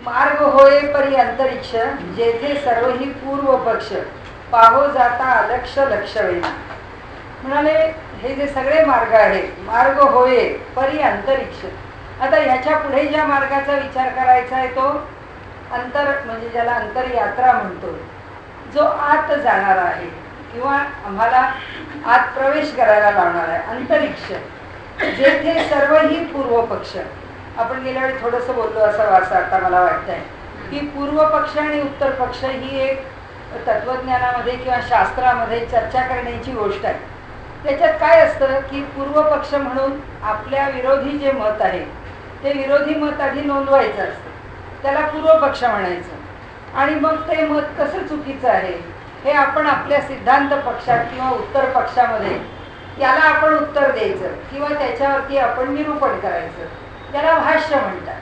मार्ग होय परी अंतरिक्ष, जेथे सर्वही पूर्व पक्ष, पाहो जाता अलक्ष लक्ष वेना. म्हणाले हे जे सगळे मार्ग आहेत, मार्ग होय परी अंतरिक्ष. आता ह्याच्या पुढे ज्या मार्गाचा विचार करायचा आहे तो अंतर, म्हणजे ज्याला अंतरयात्रा म्हणतो, जो आत जाणारा आहे किंवा आम्हाला आत प्रवेश करायला लावणार आहे. अंतरिक्ष जेथे सर्वही पूर्व पक्ष. आपण गेल्या वेळी थोडंसं बोललो असं आता मला वाटतंय की पूर्व पक्ष आणि उत्तर पक्ष ही एक तत्वज्ञानामध्ये किंवा शास्त्रामध्ये चर्चा करण्याची गोष्ट आहे. त्याच्यात काय असतं की पूर्व पक्ष म्हणून आपल्या विरोधी जे मत आहे ते विरोधी मत आधी नोंदवायचं असतं, त्याला पूर्व पक्ष म्हणायचं. आणि मग ते मत कसं चुकीचं आहे हे आपण आपल्या सिद्धांत पक्षात किंवा उत्तर पक्षामध्ये त्याला आपण उत्तर द्यायचं किंवा त्याच्यावरती आपण निरूपण करायचं, त्याला भाष्य म्हणतात.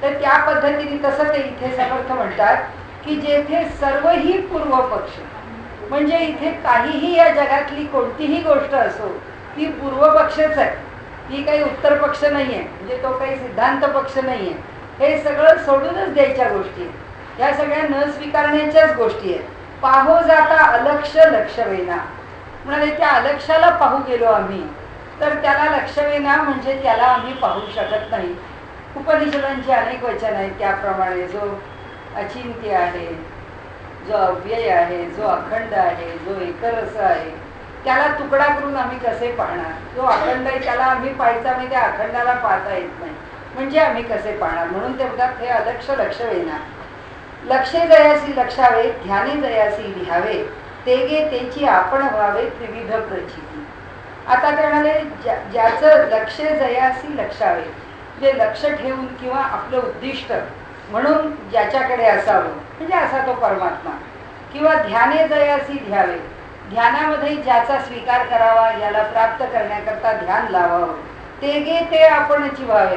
तर त्या पद्धतीने तसं ते इथे समर्थ म्हणतात की जेथे सर्वही पूर्व पक्ष, म्हणजे इथे काहीही या जगातली कोणतीही गोष्ट असो ती पूर्व पक्षच आहे, ही काही उत्तर पक्ष नाही आहे, म्हणजे तो काही सिद्धांत पक्ष नाही आहे. हे सगळं सोडूनच द्यायच्या गोष्टी आहेत, या सगळ्या न स्वीकारण्याच्याच गोष्टी आहेत. पाहो जाता अलक्ष लक्ष वेना. म्हणाले त्या अलक्षाला पाहू गेलो आम्ही तर त्याला लक्ष वेना, म्हणजे त्याला आम्ही पाहू शकत नाही. उपनिषदांची अनेक वचन आहेत त्याप्रमाणे जो अचिंत्य आहे, जो अव्यय आहे, जो अखंड आहे, जो एकरस आहे, त्याला तुकडा करून आम्ही कसे पाहणार. जो अखंड आहे त्याला आम्ही पाहायचा आणि त्या अखंडाला पाहता येत नाही, म्हणजे आम्ही कसे पाहणार. म्हणून ते म्हणतात हे अलक्ष लक्ष वेना. लक्षे जयासी लक्षावे, ध्याने जयासी लिहावे, तेगे तेची आपण व्हावे त्रिविध प्रचिती. आता ते म्हणाले ज्याचं लक्ष जयासी लक्षावे, जे लक्ष ठेवून किंवा आपलं उद्दिष्ट म्हणून ज्याच्याकडे असावं, म्हणजे असा तो परमात्मा. किंवा ध्याने जयासी ध्यावे, ध्यानामध्ये ज्याचा स्वीकार करावा, याला प्राप्त करण्याकरता ध्यान लावावं, तेगे ते आपणची व्हावे.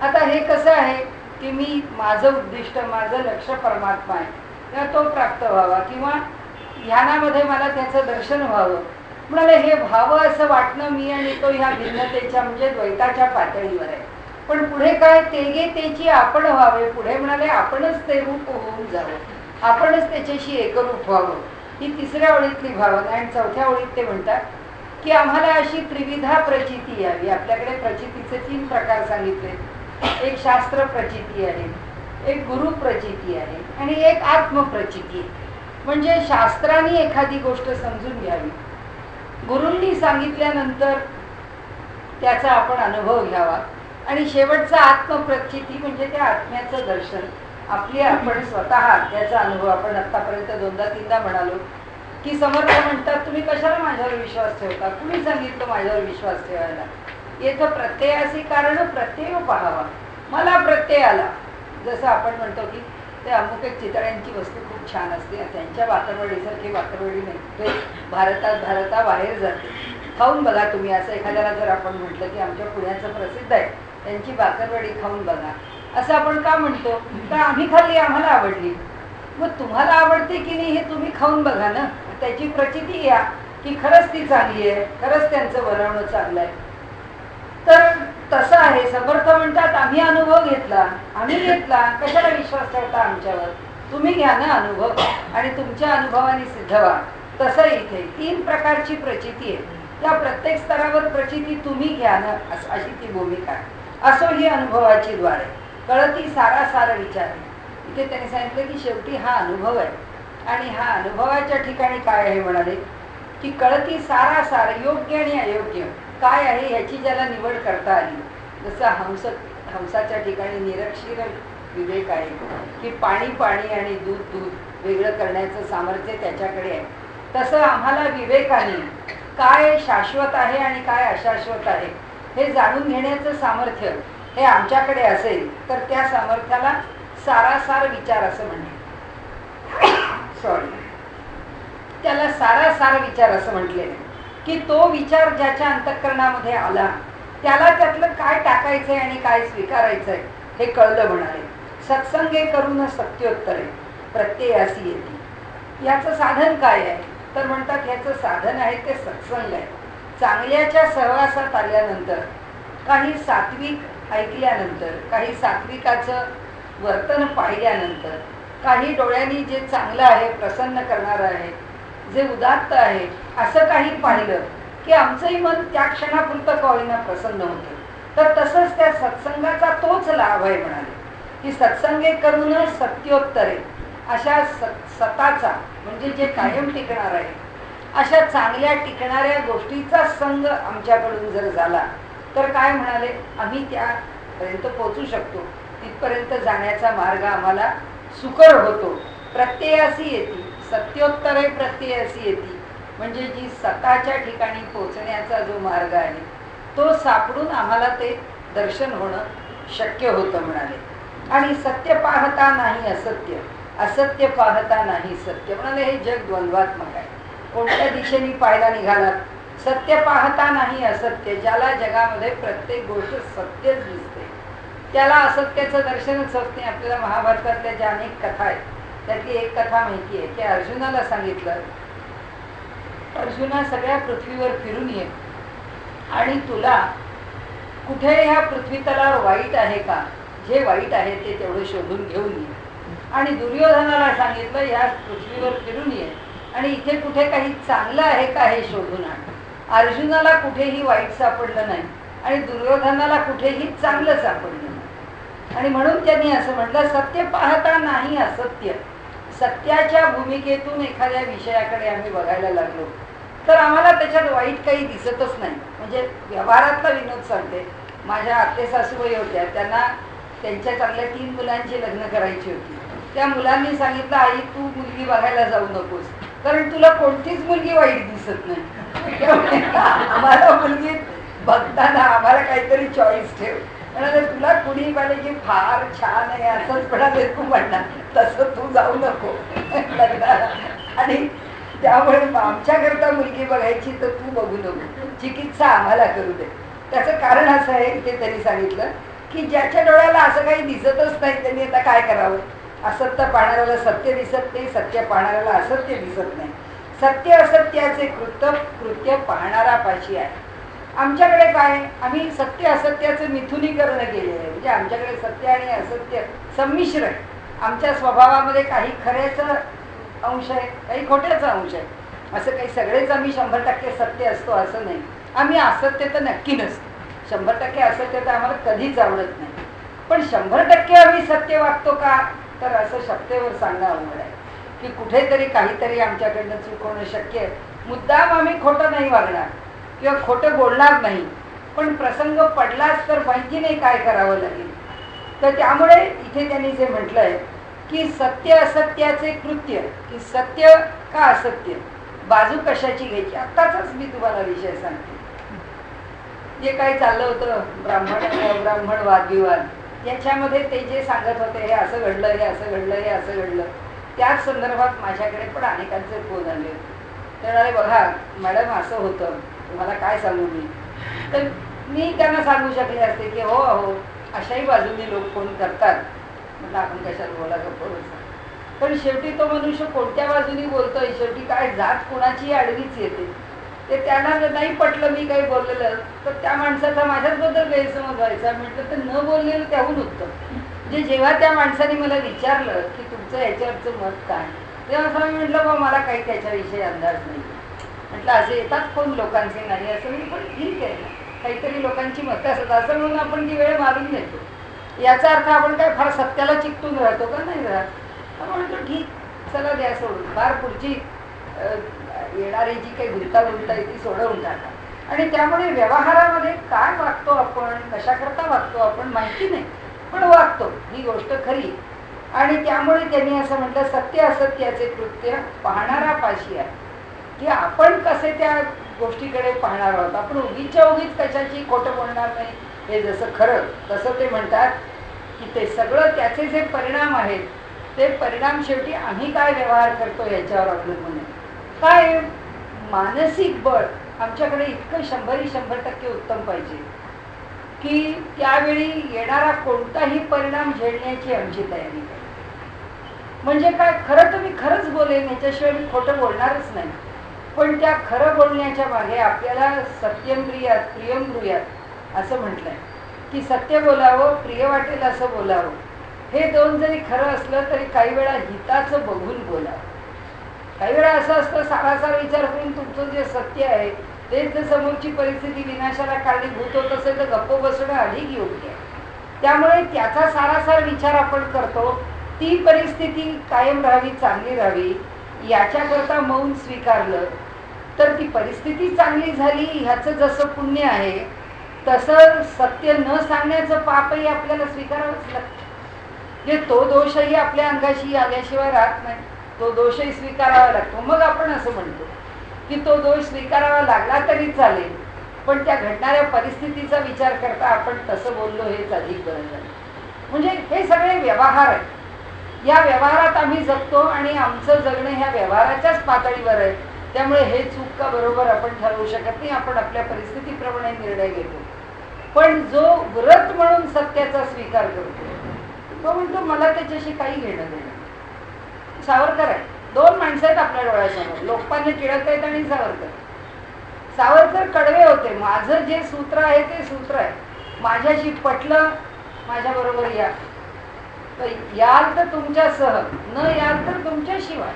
आता हे कसं आहे की मी माझं उद्दिष्ट, माझं लक्ष परमात्मा आहे, तेव्हा तो प्राप्त व्हावा किंवा ध्यानामध्ये मला त्याचं दर्शन व्हावं. म्हणाले हे व्हावं असं वाटणं मी आणि तो ह्या भिन्नतेच्या म्हणजे द्वैताच्या पातळीवर आहे. पण पुढे काय, तेगे त्याची आपण व्हावे. पुढे म्हणाले आपणच ते रूप होऊन जावं, आपणच त्याच्याशी एकरूप व्हावं. ही तिसऱ्या ओळीतली भावना. आणि चौथ्या ओळीत ते म्हणतात की आम्हाला अशी त्रिविधा प्रचिती यावी. आपल्याकडे प्रचितीचे 3 प्रकार सांगितले. एक शास्त्र प्रचिती आहे, एक गुरु प्रचिती आहे आणि एक आत्मप्रचिती. म्हणजे शास्त्राने एखादी गोष्ट समजून घ्यावी, गुरूंनी सांगितल्यानंतर त्याचा आपण अनुभव घ्यावा, आणि शेवटचा आत्मप्रचिती म्हणजे त्या आत्म्याचं दर्शन, आपली आपण स्वतः त्याचा अनुभव. आपण आतापर्यंत 2दा-3दा म्हणालो की समर्थ म्हणतात तुम्ही कशाला माझ्यावर विश्वास ठेवता, कुणी सांगितलं माझ्यावर विश्वास ठेवायला. येतं प्रत्ययासी कारण प्रत्यय पाहावा. मला प्रत्यय आला, जसं आपण म्हणतो की ते अमुक एक चितळ्यांची वस्तू खूप छान असते, त्यांच्या बाकरवडीसारखी बाकरवडी नाही, ते भारताबाहेर जाते, खाऊन बघा तुम्ही. असं एखाद्याला जर आपण म्हटलं की आमच्या पुण्याचं प्रसिद्ध आहे, त्यांची बाकरवडी खाऊन बघा, असं आपण का म्हणतो, तर आम्ही खाल्ली, आम्हाला आवडली. मग तुम्हाला आवडते की नाही हे तुम्ही खाऊन बघा ना, त्याची प्रचिती या की खरंच ती चांगली आहे, खरंच त्यांचं बनवणं चांगलं आहे. तर तसं आहे. समर्थ म्हणतात आम्ही अनुभव घेतला, कशाला विश्वास ठेवता आमच्यावर, तुम्ही घ्या ना अनुभव आणि तुमच्या अनुभवाने सिद्ध व्हा. तसं इथे 3 प्रकारची प्रचिती आहे, त्या प्रत्येक स्तरावर प्रचिती तुम्ही घ्या ना, अशी ती भूमिका आहे. असो ही अनुभवाची द्वारे कळती सारासार विचार. इथे त्यांनी सांगितलं की शेवटी हा अनुभव आहे, आणि हा अनुभवाच्या ठिकाणी काय आहे म्हणाले की कळती सारासार, योग्य आणि अयोग्य काय आहे याची ज्याला निवड करता आली. जसं हंसाच्या ठिकाणी निरक्षीर विवेक आहे की पाणी पाणी आणि दूध दूध वेगळं करण्याचं सामर्थ्य त्याच्याकडे आहे, तसं आम्हाला विवेकाने काय शाश्वत आहे आणि काय अशाश्वत आहे हे जाणून घेण्याचं सामर्थ्य हे आमच्याकडे असेल तर त्या सामर्थ्याला सारासार विचार असं म्हणणे. त्याला सारासार विचार असं म्हटलेलं आहे की तो विचार ज्याच्या अंतःकरणामध्ये आला त्याला त्यातलं काय टाकायचंय आणि काय स्वीकारायचंय हे कळलं. म्हणाले सत्संगे करून सत्योत्तरे प्रत्ययासी येते. याचं साधन काय आहे तर म्हणतात ह्याचं साधन आहे ते सत्संग आहे. चांगल्याच्या सहवासात आल्यानंतर, काही सात्विक ऐकल्यानंतर, काही सात्विकाचं वर्तन पाहिल्यानंतर, काही डोळ्यांनी जे चांगलं आहे, प्रसन्न करणारं आहे, जे उदात्त आहे, असं काही पाहिलं की आमचंही मन त्या क्षणापुरतं का होईना प्रसन्न होतं. तर तसंच त्या सत्संगाचा तोच लाभ आहे म्हणाले की सत्संगे करून सत्योत्तरे, अशा सताचा म्हणजे जे कायम टिकणार आहे, अशा चांगल्या टिकणाऱ्या गोष्टीचा संग आमच्याकडून जर झाला तर काय म्हणाले, आम्ही त्यापर्यंत पोचू शकतो. तिथपर्यंत जाण्याचा मार्ग आम्हाला सुकर होतो. प्रत्ययासी येते, सत्योत्तरे प्रत्ययासी येते, म्हणजे जी सताच्या ठिकाणी पोचण्याचा जो मार्ग आहे तो सापडून आम्हाला ते दर्शन होणं शक्य होतं म्हणाले. आणि सत्य पाहता नाही असत्य, असत्य पाहता नाही सत्य. म्हणाले हे जग द्वंद्वात्मक आहे. कोणत्या दिशेने पाहायला निघालात, सत्य पाहता नाही असत्य. ज्याला जगामध्ये प्रत्येक गोष्ट सत्यच दिसते त्याला असत्याचं दर्शनच होत नाही. आपल्याला महाभारतातल्या ज्या अनेक कथा आहेत त्यातली एक कथा माहिती आहे की अर्जुनाला सांगितलं, अर्जुना सगळ्या पृथ्वीवर फिरून ये आणि तुला कुठे ह्या पृथ्वी तलावर वाईट आहे का, जे वाईट आहे ते तेवढं शोधून घेऊन ये. आणि दुर्योधनाला सांगितलं या पृथ्वीवर फिरून ये आणि इथे कुठे काही चांगलं आहे का हे शोधून आण. अर्जुनाला कुठेही वाईट सापडलं नाही आणि दुर्योधनाला कुठेही चांगलं सापडलं नाही. आणि म्हणून त्यांनी असं म्हटलं, सत्य पाहता नाही असत्य. सत्याच्या भूमिकेतून एखाद्या विषयाकडे आम्ही बघायला लागलो तर आम्हाला त्याच्यात वाईट काही दिसतच नाही. म्हणजे व्यवहारातला विनोद सांगते, माझ्या आत्ते सासूबाई होत्या, त्यांना त्यांच्या चांगल्या 3 मुलांची लग्न करायची होती. त्या मुलांनी सांगितलं, आई तू मुलगी बघायला जाऊ नकोस कारण तुला कोणतीच मुलगी वाईट दिसत नाही, त्यामुळे आम्हाला मुलगी बघताना आम्हाला काहीतरी चॉईस ठेव. म्हणाले तुला कुणी म्हणे की फार छान आहे असंच म्हणाले तू म्हणणार, तसं तू जाऊ नको लग्नाला. आणि त्यामुळे आमच्याकरता मुलगी बघायची तर तू बघू नको, चिकित्सा आम्हाला करू दे. त्याचं कारण असं आहे ते त्यांनी सांगितलं की ज्याच्या डोळ्याला असं काही दिसतच नाही त्यांनी आता काय करावं. असत्य पाहणाऱ्याला सत्य दिसत नाही, सत्य पाहणाऱ्याला असत्य दिसत नाही. सत्य असत्याचे कृत्य पाहणारा पाशी आहे. आमच्याकडे काय, आम्ही सत्य असत्याचं मिथुनीकरण केले आहे. म्हणजे आमच्याकडे सत्य आणि असत्य संमिश्र आहे. आमच्या स्वभावामध्ये काही खऱ्याचा अंश आहे, काही खोट्याचा अंश आहे. असं काही सगळेच आम्ही 100% सत्य असतो असं नाही. आम्ही असत्य तर नक्की नसतो. 100% असत्य तर आम्हाला कधीच आवडत नाही. पण 100% आम्ही सत्य वागतो का, तर असं शक्यतेवर सांगणं अवघड आहे की कुठेतरी काहीतरी आमच्याकडनं चूक होणं शक्य आहे. मुद्दाम आम्ही खोटं नाही वागणार किंवा खोटं बोलणार नाही, पण प्रसंग पडलाच तर माहिती नाही काय करावं लागेल. तर त्यामुळे इथे त्यांनी जे म्हटलंय की सत्य असत्याचे कृत्य, की सत्य का असत्य, बाजू कशाची घ्यायची. आत्ताच मी तुम्हाला विषय सांगते. जे काही चाललं होतं ब्राह्मण वादविवाद, याच्यामध्ये ते जे सांगत होते हे असं घडलं, हे असं घडलं, हे असं घडलं, त्याच संदर्भात माझ्याकडे पण अनेकांचे फोन आले होते. त्यामुळे बघा मॅडम असं होतं, तुम्हाला काय सांगू मी. तर मी त्यांना सांगू शकले असते की हो हो अशाही बाजूने लोक फोन करतात, म्हटलं आपण कशात बोला गप्पा. पण शेवटी तो मनुष्य कोणत्या बाजूने बोलतोय, शेवटी काय जात कोणाची आडवीच येते. ते त्यांना नाही पटलं मी काही बोललेलं तर त्या माणसाचा माझ्याचबद्दल गैरसमज व्हायचा. म्हटलं तर न बोललेलं त्याहून उत्तम. म्हणजे जेव्हा त्या माणसाने मला विचारलं की तुमचं याच्यावरचं मत काय, तेव्हा असं मी म्हटलं बा मला काही त्याच्याविषयी अंदाज नाही. म्हटलं असे येतात फोन लोकांचे, नाही असं मी, पण ठीक आहे ना, काहीतरी लोकांची मतं असतात असं म्हणून आपण ती वेळ मारून नेतो. याचा अर्थ आपण काय फार सत्याला चिकटून राहतो का, नाही राहत. म्हणतो ठीक, चला द्या सोडून, फार पुढची येणारी जी काही गुंतागुंत आहे ती सोडवून टाका. आणि त्यामुळे व्यवहारामध्ये काय वागतो आपण, कशाकरता वागतो आपण माहिती नाही, पण वागतो, ही गोष्ट खरी. आणि त्यामुळे त्यांनी असं म्हटलं, सत्य असत्याचे कृत्य पाहणारा पाशी आहे, की आपण कसे त्या गोष्टीकडे पाहणार आहोत. आपण उगीच्या उगीच कशाची खोटं बोलणार नाही, हे जसं खरं तसं ते म्हणतात की ते सगळं त्याचे जे परिणाम आहेत ते परिणाम शेवटी आम्ही काय व्यवहार करतो याच्यावर अवलंबून आहे. काय मानसिक बळ आमच्याकडे इतकं 100% उत्तम पाहिजे की त्यावेळी येणारा कोणताही परिणाम झेलण्याची आमची तयारी आहे. म्हणजे काय, खरं तर मी खरंच बोलेन, याच्याशिवाय मी खोटं बोलणारच नाही. पण त्या खरं बोलण्याच्या मागे आपल्याला सत्यम ब्रूयात प्रियम ब्रूयात असं म्हटलंय की सत्य बोलावं, प्रिय वाटेल असं बोलावं हे दोन जरी खरं असलं तरी काही वेळा हिताचं बघून बोला. काही वेळा असं असतं सारासार विचार करून तुमचं जे सत्य आहे तेच जर समोरची परिस्थिती विनाशाला कारणीभूत होत असेल तर गप्प बसणं अधिक योग्य आहे. त्यामुळे त्याचा सारासार विचार आपण करतो. ती परिस्थिती कायम राहावी, चांगली राहावी याच्याकरता मौन स्वीकारलं तर ती परिस्थिती चांगली झाली ह्याचं जसं पुण्य आहे तसं सत्य न सांगण्याचं पापही आपल्याला स्वीकारावंच लागतं. जे तो दोषही आपल्या अंगाशी आल्याशिवाय राहत नाही, तो दोषही स्वीकारावा लागतो. मग आपण असं म्हणतो की तो दोष स्वीकारावा लागला तरी चालेल, पण त्या घडणाऱ्या परिस्थितीचा विचार करता आपण तसं बोललो हेच अधिक बरं झालं. म्हणजे हे सगळे व्यवहार आहेत. या व्यवहारात आम्ही जगतो आणि आमचं जगणं ह्या व्यवहाराच्याच पातळीवर आहे. त्यामुळे हे चूक का बरोबर आपण ठरवू शकत नाही. आपण आपल्या परिस्थितीप्रमाणे निर्णय घेतो. पण जो व्रत म्हणून सत्याचा स्वीकार करतो तो म्हणतो मला त्याच्याशी काही घेणं देणं. सावरकर आहे, दोन माणसं आहेत आपल्या डोळ्यासमोर, लोकमान्य टिळक आहेत आणि सावरकर. सावरकर कडवे होते. माझं जे सूत्र आहे ते सूत्र आहे, माझ्याशी पटलं माझ्या बरोबर या, याल तर तुमच्यासह, न याल तर तुमच्याशिवाय.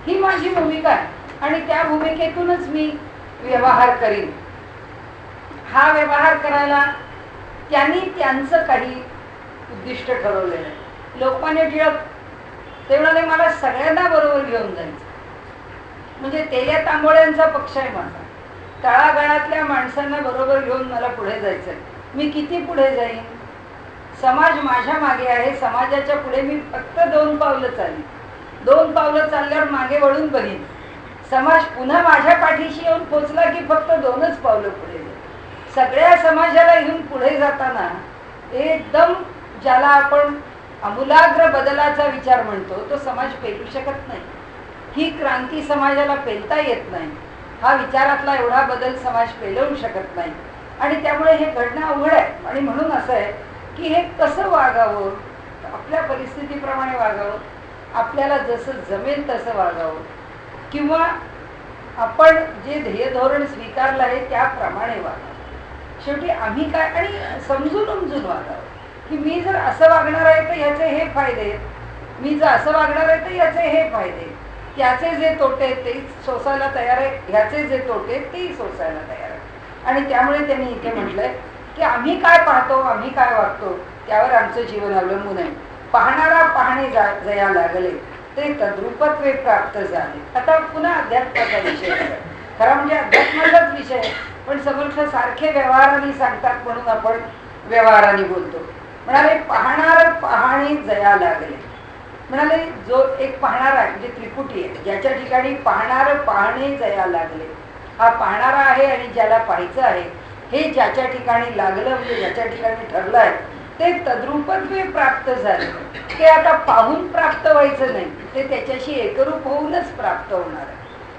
ही माझी भूमिका आहे आणि त्या भूमिकेतूनच मी व्यवहार करीन. हा व्यवहार करायला त्यांनी त्यांचं काही उद्दिष्ट ठरवलेलं आहे. लोकमान्य टिळक ते म्हणाले मला सगळ्यांना बरोबर घेऊन जायचं. म्हणजे तेल्या तांबोळ्यांचा पक्ष आहे माझा, तळागाळातल्या माणसांना बरोबर घेऊन मला पुढे जायचंय. मी किती पुढे जाईन? समाज माझ्या मागे आहे, समाजाच्या पुढे मी फक्त 2 पावलं चालली. 2 पावलं चालल्यावर मागे वळून बघीन. समाज पुन्हा माझ्या पाठीशी येऊन पोचला की फक्त 2च पावलं पुढे जाईल. सगळ्या समाजाला घेऊन पुढे जाताना एकदम ज्याला आपण आमूलाग्र बदलाचा विचार म्हणतो तो समाज पेलू शकत नाही. ही क्रांती समाजाला पेलता येत नाही. हा विचारातला एवढा बदल समाज पेलवू शकत नाही आणि त्यामुळे हे घडणं अवघड आहे. आणि म्हणून असं आहे की हे कसं वागावं, आपल्या परिस्थितीप्रमाणे वागावं, आपल्याला जसं जमेल तसं वागावं, किंवा आपण जे ध्येय धोरण स्वीकारलं आहे त्याप्रमाणे वागावं. शेवटी आम्ही काय, आणि समजून उमजून वागावं की मी जर असं वागणार आहे तर ह्याचे हे फायदे आहेत, मी जर असं वागणार आहे तर ह्याचे हे फायदे, त्याचे जे तोटे ते सोसायला तयार आहे, ह्याचे जे तोटे तेही सोसायला तयार आहे. आणि त्यामुळे त्यांनी इथे म्हटलंय की आम्ही काय पाहतो, आम्ही काय वागतो त्यावर आमचं जीवन अवलंबून आहे. पाहणारा पाहणे जया लागले ते तद्रूपत्वे प्राप्त झाले. आता पुन्हा अध्यात्माचा विषय आहे. खरा म्हणजे अध्यात्माचाच विषय आहे, पण समर्थ सारखे व्यवहाराने सांगतात म्हणून आपण व्यवहाराने बोलतो. म्हणाले पाहणार पाहणे जया लागले. म्हणाले जो एक पाहणारा म्हणजे त्रिपुटी आहे, ज्याच्या ठिकाणी पाहणार पाहणे जया लागले, हा पाहणारा आहे आणि ज्याला पाहायचं आहे हे ज्याच्या ठिकाणी लागलं म्हणजे ज्याच्या ठिकाणी ठरलं आहे ते तद्रूपत्वे प्राप्त झाले. ते आता पाहून प्राप्त व्हायचं नाही, ते त्याच्याशी एकरूप होऊनच प्राप्त होणार आहे.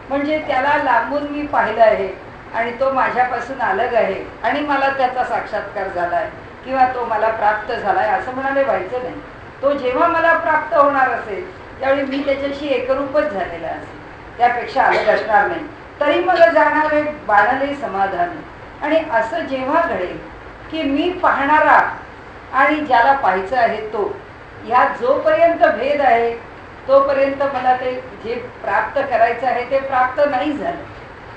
म्हणजे त्याला लांबून मी पाहिलं आहे आणि तो माझ्यापासून अलग आहे आणि मला त्याचा साक्षात्कार झाला आहे किंवा तो मला प्राप्त झाला आहे असं म्हणाले व्हायचं नाही. तो जेव्हा मला प्राप्त होणार असेल त्यावेळी मी त्याच्याशी एकरूपच झालेला असेल, त्यापेक्षा अलग असणार नाही. तरी मला जाणारे बाणले समाधान. आणि असं जेव्हा घडेल की मी पाहणारा आणि ज्याला पाहायचं आहे तो, ह्या जोपर्यंत भेद आहे तोपर्यंत मला ते जे प्राप्त करायचं आहे ते प्राप्त नाही झालं.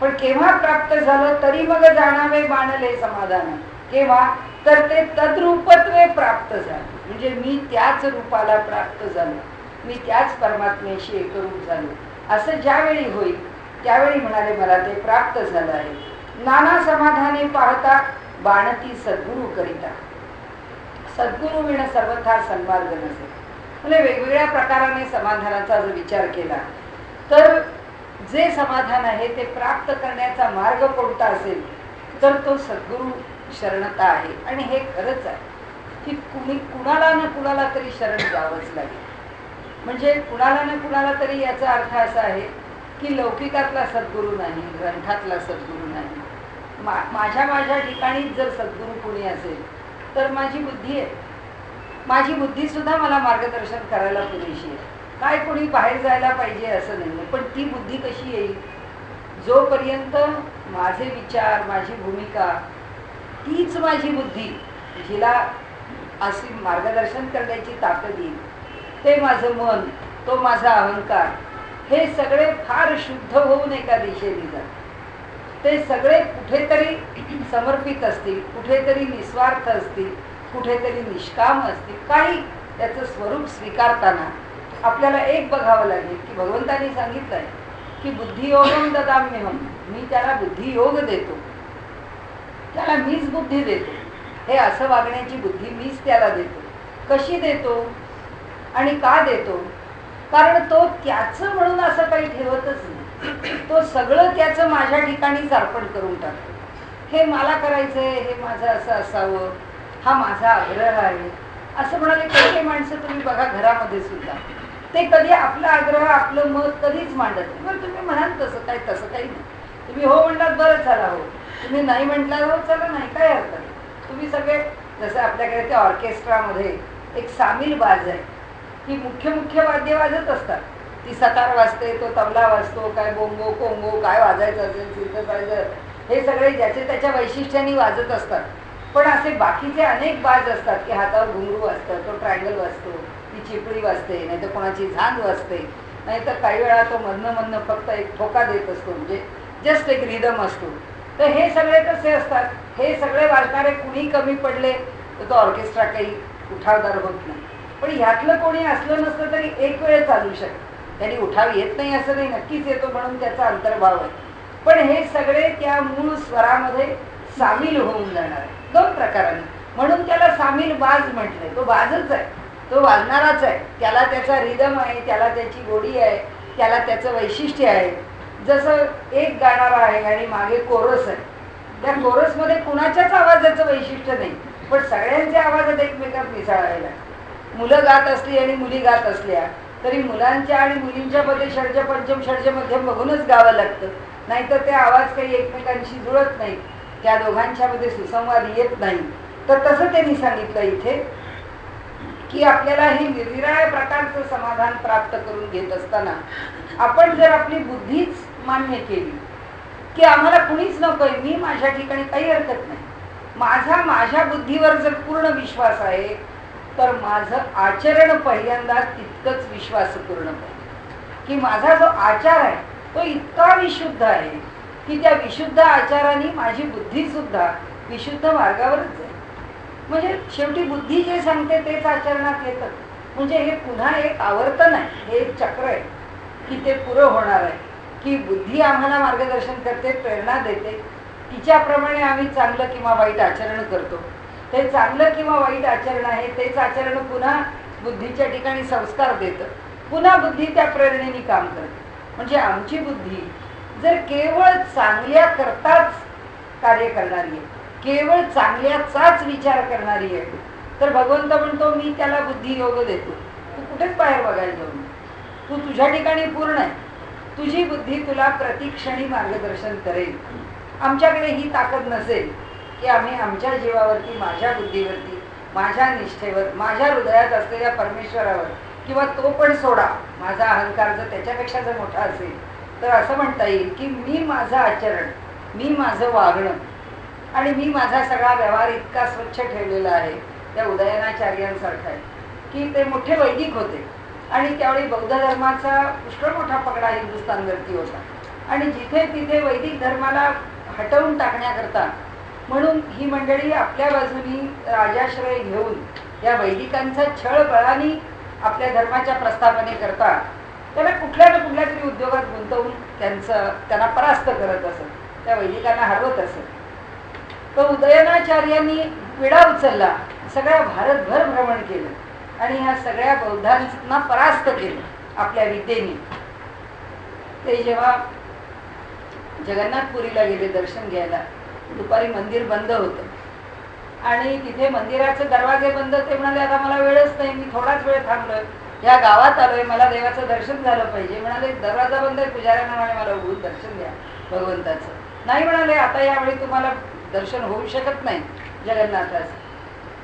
पण केव्हा प्राप्त झालं तरी मग जाणावे बाणले समाधान. केव्हा तर ते तद्रूपत्वे प्राप्त झालं, म्हणजे मी त्याच रूपाला प्राप्त झालो, मी त्याच परमात्म्याशी एकरूप झालो. असं ज्यावेळी होईल त्यावेळी म्हणाले मला ते प्राप्त झालं आहे. नाना समाधाने पाहता बाणती सद्गुरु करिता. सद्गुरु विण सर्वथा सन्मार्ग नसे. म्हणजे वेगवेगळ्या प्रकाराने समाधानाचा जर विचार केला तर जे समाधान आहे ते प्राप्त करण्याचा मार्ग कोणता असेल तर तो सद्गुरु शरणता आहे. आणि हे खरंच आहे की कुणाला ना कुणाला तरी शरण जावंच लागेल. म्हणजे कुणाला ना कुणाला तरी याचा अर्थ असा आहे की लौकिकातला सद्गुरू नाही, ग्रंथातला सद्गुरू नाही. माझ्या ठिकाणी जर सद्गुरू कोणी असेल तर माझी बुद्धी आहे. माझी बुद्धी सुद्धा मला मार्गदर्शन करायला पुरेशी आहे. काय कोणी बाहेर जायला पाहिजे असं नाही, पण ती बुद्धी कशी येईल? जोपर्यंत माझे विचार, माझी भूमिका, तीच माझी बुद्धी जिला अशी मार्गदर्शन करण्याची ताकद येईल. ते माझं मन, तो माझा अहंकार, हे सगळे फार शुद्ध होऊन एका दिशेने जातात. ते सगळे कुठेतरी समर्पित असतील, कुठेतरी निस्वार्थ असतील, कुठेतरी निष्काम असतील. काही त्याचं स्वरूप स्वीकारताना आपल्याला एक बघावं लागेल की भगवंतांनी सांगितलं आहे की बुद्धियोगम ददाम्यहम, मी त्याला बुद्धियोग देतो, त्याला मीच बुद्धी देतो. हे असं वागण्याची बुद्धी मीच त्याला देतो. कशी देतो आणि का देतो? कारण तो त्याचं म्हणून असं काही ठेवतच नाही. तो सगळं त्याचं माझ्या ठिकाणीच अर्पण करून टाकतो. हे मला करायचंय, हे माझं असं असावं, हा माझा आग्रह आहे असं म्हणाले. काही माणसं तुम्ही बघा घरामध्ये सुद्धा, ते कधी आपला आग्रह, आपलं मत कधीच मांडत नाही. बरं तुम्ही म्हणाल तसं काही नाही. तुम्ही हो म्हणलात बरं चला हो, तुम्ही नाही म्हटला हो चला नाही, काय अर्थ नाही. तुम्ही सगळे जसं आपल्याकडे त्या ऑर्केस्ट्रामध्ये एक सामील बाज आहे की मुख्य वाद्य वाजत असतात. ती सतार वाजते, तो तबला वाजतो, काय बोंगो कोंगो काय वाजायचं असेल, सिंथसायझर, हे सगळे ज्याचे त्याच्या वैशिष्ट्यांनी वाजत असतात. पण असे बाकीचे अनेक बाज असतात की हातावर घुंगरू वाजतं, तो ट्रायंगल वाजतो, ती चिपळी वाजते, नाही तर कोणाची झांज वाजते, नाहीतर काही वेळा तो मधनं फक्त एक ठोका देत असतो, म्हणजे जस्ट एक रिदम असतो. तर हे सगळे कसे असतात, हे सगळे वाजणारे कुणी कमी पडले तर तो ऑर्केस्ट्रा काही उठावदार होत नाही. पण ह्यातलं कोणी असलं नसलं तरी एक वेळ चालू शकतं. त्यांनी उठाव येत नाही असं नाही, नक्कीच येतो म्हणून त्याचा अंतर्भाव आहे. पण हे सगळे त्या मूळ स्वरामध्ये सामील होऊन जाणार आहे दोन प्रकारांनी. म्हणून त्याला सामील बाज म्हटलंय. तो बाजच आहे, तो वाजणाराच आहे. त्याला त्याचा रिदम आहे, त्याला त्याची गोडी आहे, त्याला त्याचं वैशिष्ट्य आहे. जसं एक गाणारा आहे आणि मागे कोरस आहे. त्या कोरसमध्ये कुणाच्याच आवाजाचं वैशिष्ट्य नाही, पण सगळ्यांचे आवाजात एकमेकात मिसळायला. मुलं गात असली आणि मुली गात असल्या तरी मुलांच्या आणि मुलींच्या मध्ये षड्ज पंचम षड्ज मध्यम बघूनच गावं लागतं, नाहीतर ते आवाज काही एकमेकांशी जुळत नाही, त्या दोघांच्या मध्ये सुसंवाद येत नाही. तर तसं त्यांनी सांगितलं इथे की आपल्याला हे निरनिराळ्या प्रकारचं समाधान प्राप्त करून घेत असताना आपण जर आपली बुद्धीच मान्य केली की आम्हाला कुणीच नकोय, मी माझ्या ठिकाणी काही हरकत नाही, माझ्या बुद्धीवर जर पूर्ण विश्वास आहे तर माझं आचरण पहिल्यांदा तितकंच विश्वासपूर्ण पाहिजे की माझा जो आचार आहे तो इतका विशुद्ध आहे की त्या विशुद्ध आचाराने माझी बुद्धी सुद्धा विशुद्ध मार्गावरच आहे. म्हणजे शेवटी बुद्धी जे सांगते तेच आचरणात येतं. म्हणजे हे पुन्हा एक आवर्तन आहे, हे एक चक्र आहे की ते पुरं होणार आहे की बुद्धी आम्हाला मार्गदर्शन करते, प्रेरणा देते, तिच्याप्रमाणे आम्ही चांगलं किंवा वाईट आचरण करतो. ते चांगलं किंवा वाईट आचरण आहे तेच आचरण पुन्हा बुद्धीच्या ठिकाणी संस्कार देतं, पुन्हा बुद्धी त्या प्रेरणेने काम करते. म्हणजे आमची बुद्धी जर केवळ चांगल्या करताच कार्य करणारी आहे, केवळ चांगल्याचाच विचार करणारी आहे, तर भगवंत म्हणतो मी त्याला बुद्धी योग देतो. तू कुठेच बाहेर बघायला जाऊन, तू तुझ्या ठिकाणी पूर्ण आहे, तुझी बुद्धी तुला प्रतिक्षणी मार्गदर्शन करेल. आमच्याकडे ही ताकद नसेल की आम्ही आमच्या जीवावरती, माझ्या बुद्धीवरती, माझ्या निष्ठेवर, माझ्या हृदयात असलेल्या परमेश्वरावर, किंवा तो पण सोडा, माझा अहंकार जर त्याच्यापेक्षा जर मोठा असेल तर असं म्हणता येईल की मी माझं आचरण, मी माझं वागणं आणि मी माझा सगळा व्यवहार इतका स्वच्छ ठेवलेला आहे. त्या उदयनाचार्यांसारखा आहे की ते मोठे वैदिक होते आणि त्यावेळी बौद्ध धर्माचा पुष्कळ मोठा पगडा हिंदुस्थानवरती होता आणि जिथे तिथे वैदिक धर्माला हटवून टाकण्याकरता म्हणून ही मंडळी आपल्या बाजूनी राजाश्रय घेऊन या वैदिकांचा छळ बळाने आपल्या धर्माच्या प्रस्थापने करता त्याला कुठल्या ना कुठल्या तरी उद्योगात गुंतवून त्यांना परास्त करत असत, त्या वैदिकांना हरवत असत. तर उदयनाचार्यांनी विडा उचलला, सगळ्या भारतभर भ्रमण केलं आणि ह्या सगळ्या बौद्धांना परास्त केलं आपल्या विद्येने. ते जेव्हा जगन्नाथपुरीला गेले दर्शन घ्यायला, दुपारी मंदिर बंद होतं आणि तिथे मंदिराचे दरवाजे बंद. ते म्हणाले आता मला वेळच नाही, मी थोडाच वेळ थांबलोय, या गावात आलोय, मला देवाचं दर्शन झालं पाहिजे. म्हणाले दरवाजा बंद आहे. पुजाऱ्यांना म्हणाले मला उघडून दर्शन द्या भगवंताचं. नाही म्हणाले आता यावेळी तुम्हाला दर्शन होऊ शकत नाही जगन्नाथाचं.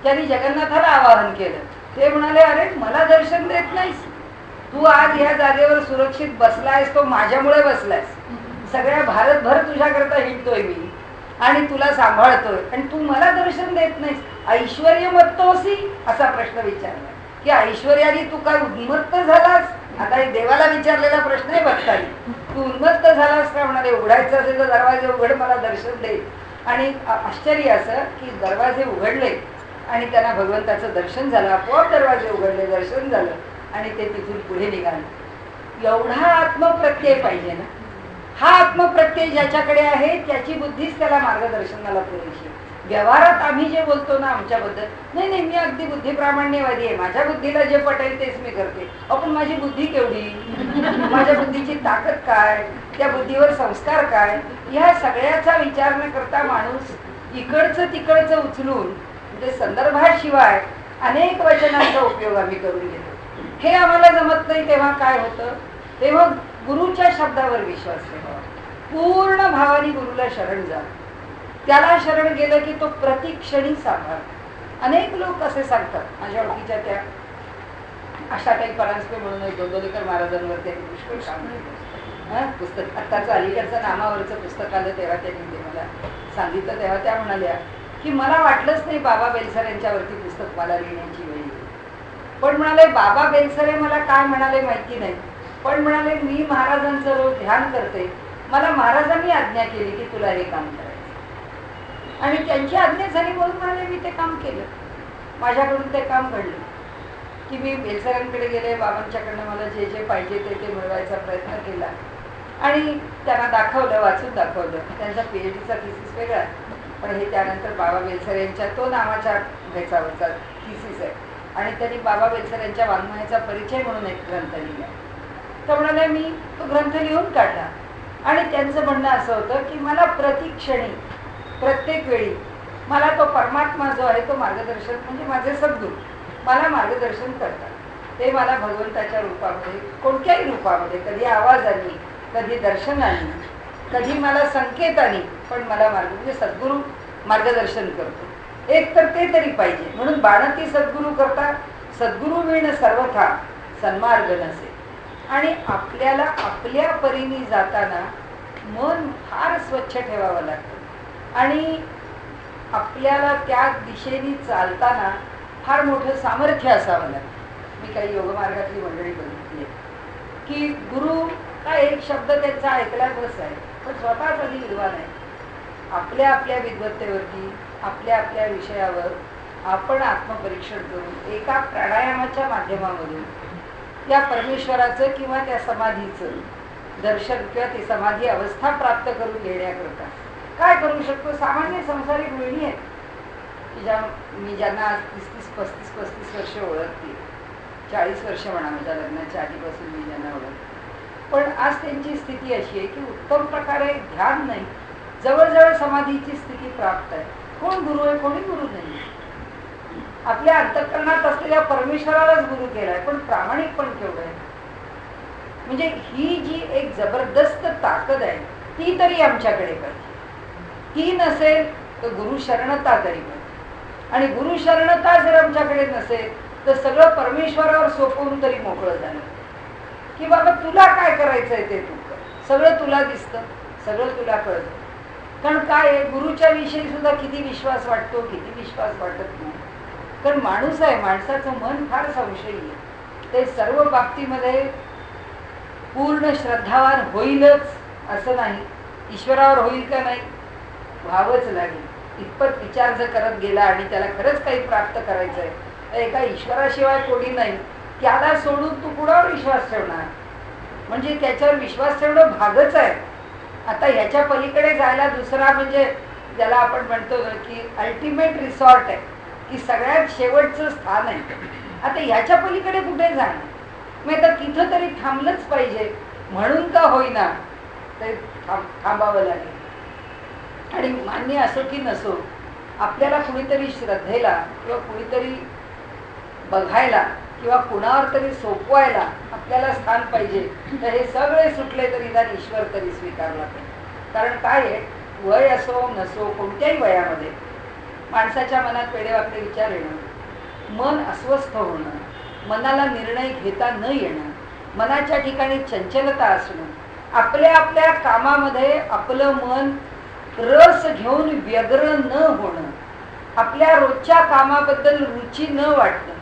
त्यांनी जगन्नाथाला आवाहन केलं. ते म्हणाले अरे मला दर्शन देत नाहीस, तू आज ह्या जागेवर सुरक्षित बसलायस, तो माझ्यामुळे बसलायस, सगळ्या भारतभर तुझ्याकरता हिंडतोय मी आणि तुला सांभाळतोय आणि तू मला दर्शन देत नाहीस, ऐश्वर्य मत्तोसी असा प्रश्न विचारला की ऐश्वर्याने तू काय उन्मत्त झालास? आता हे देवाला विचारलेला प्रश्न आहे भक्तानी. तू उन्मत्त झालास का? म्हणाले उघडायचं असेल तर दरवाजे उघड, मला दर्शन दे. आणि आश्चर्य असं की दरवाजे उघडले आणि त्यांना भगवंताचं दर्शन झालं, आपोआप दरवाजे उघडले, दर्शन झालं आणि ते तिथून पुढे निघाले. एवढा आत्मप्रत्यय पाहिजे ना. हा आत्मप्रत्यय ज्याच्याकडे आहे त्याची बुद्धीच त्याला मार्गदर्शनाला पुरेशी. व्यवहारात आम्ही जे बोलतो ना आमच्याबद्दल, नाही नाही मी अगदी बुद्धिप्रामाण्यवादी आहे, माझ्या बुद्धीला जे पटेल तेच मी करते. पण माझी बुद्धी केवढी, माझ्या बुद्धीची ताकद काय, त्या बुद्धीवर संस्कार काय, या सगळ्याचा विचार न करता माणूस इकडचं तिकडचं उचलून म्हणजे संदर्भाशिवाय अनेक वचनांचा उपयोग आम्ही करून घेतो. हे आम्हाला जमत नाही. तेव्हा काय होतं, तेव्हा गुरुच्या शब्दावर विश्वास ठेवा, पूर्ण भावाने गुरुला शरण जा. त्याला शरण गेलं की तो प्रतिक्षणी सांभाळ. अनेक लोक असे सांगतात, माझ्या ओळखीच्या त्या आशाताई परांजपे म्हणून एक गोंदवलेकर महाराजांवर त्यांनी पुष्कळ काम केलं. पुस्तक आत्ताचं अलीकडचं नामावरचं पुस्तक आलं तेव्हा त्यांनी ते मला सांगितलं. तेव्हा त्या म्हणाल्या की मला वाटलंच नाही बाबा बेलसर यांच्यावरती पुस्तक मला लिहिण्याची वेळ येईल. पण म्हणाले बाबा बेलसरे मला काय म्हणाले माहिती नाही, पण म्हणाले मी महाराजांचं रोज ध्यान करते, मला महाराजांनी आज्ञा केली की तुला हे काम करायचं. आणि त्यांची आज्ञा झाली म्हणून म्हणाले मी ते काम केलं. माझ्याकडून ते काम घडलं की मी बेलसरांकडे गेले, बाबांच्याकडनं मला जे जे पाहिजे ते मिळवायचा प्रयत्न केला आणि त्यांना दाखवलं, वाचून दाखवलं. त्यांचा PhDचा थिसिस वेगळा, पण हे त्यानंतर बाबा बेलसर यांच्या तो नावाच्या ह्याच्यावरचा थिसिस आहे. आणि त्यांनी बाबा बेलसर यांच्या वाङ्मयाचा परिचय म्हणून एक ग्रंथ लिहिला. तर म्हणाले मी तो ग्रंथ लिहून काढला आणि त्यांचं म्हणणं असं होतं की मला प्रतिक्षणी प्रत्येक वेळी मला तो परमात्मा जो आहे तो मार्गदर्शन, म्हणजे माझे सद्गुरू मला मार्गदर्शन करतात. ते मला भगवंताच्या रूपामध्ये, कोणत्याही रूपामध्ये, कधी आवाजाने, कधी दर्शनाने, कधी मला संकेताने, पण मला म्हणजे सद्गुरू मार्गदर्शन करतो. एक तर ते तरी पाहिजे. म्हणून बाणती सद्गुरू करता सद्गुरू विण सर्वथा सन्मार्ग नसे. आणि आपल्याला आपल्या परीने जाताना मन फार स्वच्छ ठेवावं लागतं आणि आपल्याला त्या दिशेने चालताना फार मोठं सामर्थ्य असावं लागतं. मी काही योगमार्गातली मंडळी बघितली की गुरु काय एक शब्द त्यांचा ऐकला बस आहे, पण स्वतः कधी विद्वान आहे. आपल्या आपल्या विद्वत्तेवरती, आपल्या आपल्या विषयावर आपण आत्मपरीक्षण करून एका प्राणायामाच्या माध्यमामधून त्या परमेश्वराचं किंवा त्या समाधीचं दर्शन किंवा ती समाधी अवस्था प्राप्त करून घेण्याकरता काय करू शकतो. सामान्य संसारिक गृहिणी आहेत की मी ज्यांना आज 30-35 वर्ष ओळखते, 40 वर्ष म्हणा माझ्या लग्नाच्या आधीपासून मी ज्यांना ओळखते, पण आज त्यांची स्थिती अशी आहे की उत्तम प्रकारे ध्यान नाही, जवळजवळ समाधीची स्थिती प्राप्त आहे. कोण गुरु आहे? कोणी गुरु नाही. आपल्या अंतःकरणात असलेल्या परमेश्वरालाच गुरु केलाय, पण प्रामाणिक पण केवढं आहे. म्हणजे ही जी एक जबरदस्त ताकद आहे ती तरी आमच्याकडे पाहिजे. ती नसेल तर गुरु शरणता तरी पाहिजे. आणि गुरु शरणता जर आमच्याकडे नसेल तर सगळं परमेश्वरावर सोपवून तरी मोकळं झालं की बाबा तुला काय करायचंय ते तू कर, सगळं तुला दिसतं, सगळं तुला कळतं. कारण काय आहे, गुरुच्या विषयी सुद्धा किती विश्वास वाटतो, किती विश्वास वाटत नाही. कारण माणूस आहे, माणसाचं मन फार संशयी आहे. ते सर्व बाबतीमध्ये पूर्ण श्रद्धावान होईलच असं नाही. ईश्वरावर होईल का नाही, व्हावंच लागेल. इतपत विचार जर करत गेला आणि त्याला खरंच काही प्राप्त करायचं आहे तर एका ईश्वराशिवाय कोणी नाही, त्याला सोडून तू कुणावर विश्वास ठेवणार. म्हणजे त्याच्यावर विश्वास ठेवणं भागच आहे. आता ह्याच्या पलीकडे जायला दुसरा म्हणजे ज्याला आपण म्हणतो की अल्टिमेट रिसॉर्ट आहे, की सगळ्यात शेवटचं स्थान आहे. आता ह्याच्या पलीकडे कुठे जाणार, मग आता तिथं तरी थांबलंच पाहिजे. म्हणून का होईना ते थांबावं लागेल. आणि मान्य असो की नसो, आपल्याला कुणीतरी श्रद्धेला किंवा कुणीतरी बघायला किंवा कुणावर तरी सोपवायला आपल्याला स्थान पाहिजे. तर हे सगळे सुटले तरी निदान ईश्वर तरी स्वीकारला पाहिजे. कारण काय आहे, वय असो नसो कोणत्याही वयामध्ये माणसाच्या मनात वेडेवाकडे विचार येणं, मन अस्वस्थ होणं, मनाला निर्णय घेता न येणं, मनाच्या ठिकाणी चंचलता असणं, आपल्या आपल्या कामामध्ये आपलं मन रस घेऊन व्यग्र न होणं, आपल्या रोजच्या कामाबद्दल रुची न वाटणं.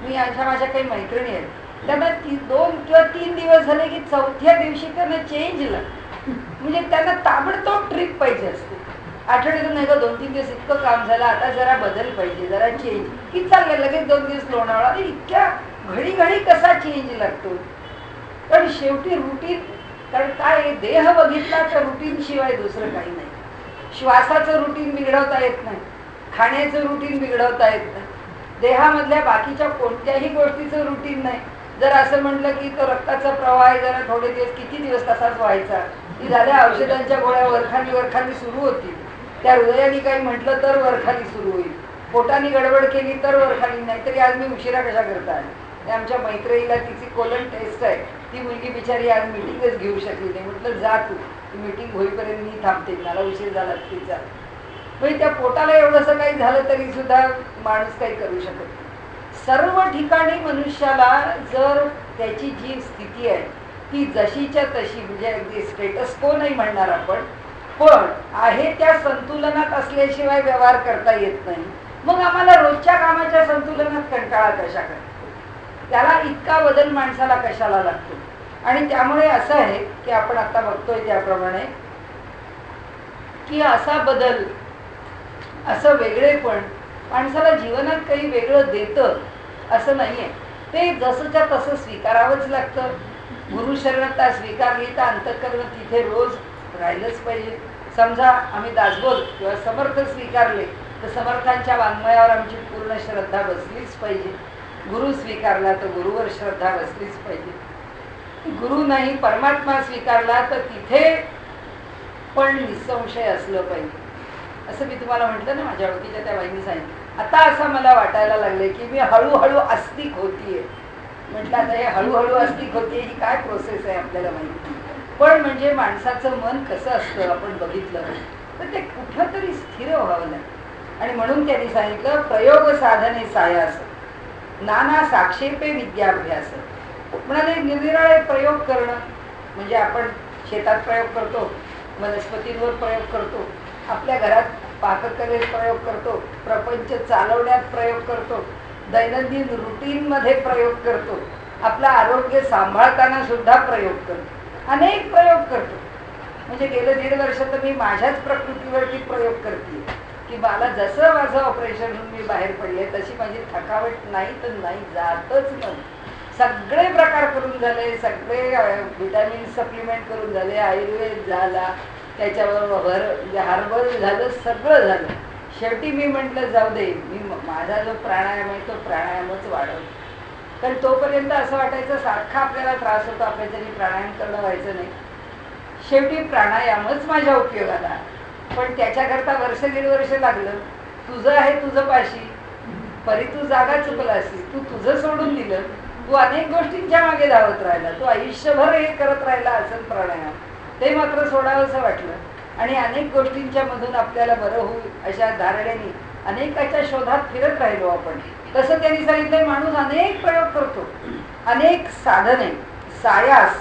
मी माझ्या काही मैत्रिणी आहेत, त्यांना 2 किंवा 3 दिवस झाले की चौथ्या दिवशी त्यांना चेंज लागतं. म्हणजे त्यांना ताबडतोब ट्रिप पाहिजे असते. आठवड्यातून नाही का 2-3 दिवस इतकं काम झालं, आता जरा बदल पाहिजे, जरा चेंज, की चाललं लगेच 2 दिवस लोणावळा. अरे इतक्या घडी घडी कसा चेंज लागतो? कारण शेवटी रुटीन, कारण काय देह बघितला तर रुटीन शिवाय दुसरं काही नाही. श्वासाचं रुटीन बिघडवता येत नाही, खाण्याचं रुटीन बिघडवता येत नाही, देहामधल्या बाकीच्या कोणत्याही गोष्टीचं रुटीन नाही. जर असं म्हटलं की तो रक्ताचा प्रवाह आहे, जरा थोडे दिवस किती दिवस तसाच व्हायचा, की झाल्या औषधांच्या गोळ्या वरखाली सुरू होती. त्या हृदयाने काही म्हटलं तर वरखाली सुरू होईल, पोटाने गडबड केली तर वरखाली. नाही तरी आज मी उशिरा कशा करता ते आमच्या मैत्रिणीला तिची कोलन टेस्ट आहे, ती मुलगी बिचारी आज मिटिंगच घेऊ शकली नाही. म्हटलं जा तू, मीटिंग होईपर्यंत मी थांबते, मला उशीर झाला तिचा. म्हणजे त्या पोटाला एवढंसं काही झालं तरी सुद्धा माणूस काही करू शकत नाही. सर्व ठिकाणी मनुष्याला जर त्याची जी स्थिती आहे ती जशीच्या तशी, म्हणजे अगदी स्टेटस को नाही म्हणणार आपण, पण आहे त्या संतुलनात असल्याशिवाय व्यवहार करता येत नाही. मग आम्हाला रोजच्या कामाच्या संतुलनात कंटाळा कशा करतो? त्याला इतका बदल माणसाला कशाला लागतो? आणि त्यामुळे असं आहे की आपण आता बघतोय त्याप्रमाणे की असा बदल, असं वेगळेपण माणसाला जीवनात काही वेगळं देतं असं नाहीये. ते जसंच्या तसं स्वीकारावंच लागतं. गुरुशरणता स्वीकारली तर अंतःकरण तिथे रोज राहिलंच पाहिजे. समजा आम्ही दासबोध किंवा समर्थ स्वीकारले तर समर्थांच्या वाङ्मयावर आमची पूर्ण श्रद्धा बसलीच पाहिजे. गुरु स्वीकारला तर गुरुवर श्रद्धा बसलीच पाहिजे. गुरु नाही परमात्मा स्वीकारला तर तिथे पण निसंशय असलं पाहिजे. असं मी तुम्हाला म्हटलं ना, माझ्या ओळखीच्या त्या बाईंनी सांगितलं. आता असं मला वाटायला लागले की मी हळूहळू आस्तिक होतीये. म्हटलं आता हे हळूहळू आस्तिक होतीये ही काय प्रोसेस आहे आपल्याला माहिती, पण म्हणजे माणसाचं मन कसं असतं आपण बघितलं तर ते कुठंतरी स्थिर व्हावं लागतं. आणि म्हणून त्यांनी सांगितलं प्रयोग साधने सायास नाना साक्षेपे विद्याभ्यास. म्हणाले निरनिराळे प्रयोग करणं, म्हणजे आपण शेतात प्रयोग करतो, वनस्पतींवर प्रयोग करतो, आपल्या घरात पाककलेत प्रयोग करतो, प्रपंच चालवण्यात प्रयोग करतो, दैनंदिन रुटीनमध्ये प्रयोग करतो, आपलं आरोग्य सांभाळताना सुद्धा प्रयोग करतो, अनेक प्रयोग करतो. म्हणजे गेलं 1.5 वर्ष तर मी माझ्याच प्रकृतीवरती प्रयोग करते की मला जसं माझं ऑपरेशन होऊन मी बाहेर पडले तशी माझी थकावट नाही तर नाही, जातच नाही. सगळे प्रकार करून झाले, सगळे व्हिटॅमिन सप्लिमेंट करून झाले, आयुर्वेद झाला, त्याच्यावर हर्बल झालं, सगळं झालं. शेवटी मी म्हटलं जाऊ दे, मी माझा जो प्राणायाम आहे तो प्राणायामच वाढवतो. कारण तोपर्यंत असं वाटायचं सारखा आपल्याला त्रास होतो, आपल्याच्यानी प्राणायाम करणं व्हायचं नाही. शेवटी प्राणायामच माझ्या उपयोगाला, पण त्याच्याकरता 1.5 वर्ष लागलं. तुझं आहे तुझं पाशी, परी तू जागा चुकलासी, तू तुझं सोडून दिलं, तू अनेक गोष्टींच्या मागे धावत राहिला, तू आयुष्यभर हे करत राहिला असं प्राणायाम, ते मात्र सोडावंसं वाटलं. आणि अनेक गोष्टींच्या मधून आपल्याला बरं होईल अशा धारणेने अनेकाच्या शोधात फिरत राहिलो आपण. तसं त्यांनी सांगितलं माणूस अनेक प्रयोग करतो, अनेक साधने सायास.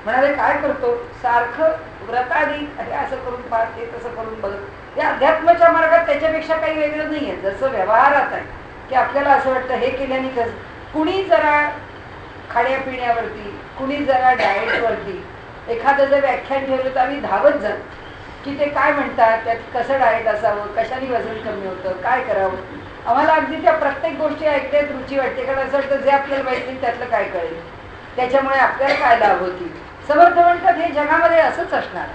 म्हणाले काय करतो, सारखं व्रतादी हे असं करून पाहत, ते तसं करून बघत. या अध्यात्माच्या मार्गात त्याच्यापेक्षा काही वेगळं नाही आहे. जसं व्यवहारात आहे की आपल्याला असं वाटतं हे केल्याने कसं, कुणी जरा खाण्यापिण्यावरती, कुणी जरा डाएटवरती एखादं जर व्याख्यान ठेवलं तर आम्ही धावत जात की ते काय म्हणतात, त्यात कसं डाएट असावं, कशाने वजन कमी होतं, काय करावं. आम्हाला अगदी त्या प्रत्येक गोष्टी ऐकण्यात रुची वाटते, कारण असं वाटतं जे आपल्याला माहिती नाही त्यातलं काय कळेल, त्याच्यामुळे आपल्याला काय लाभ होतील. समर्थ म्हणतात हे जगामध्ये असंच असणार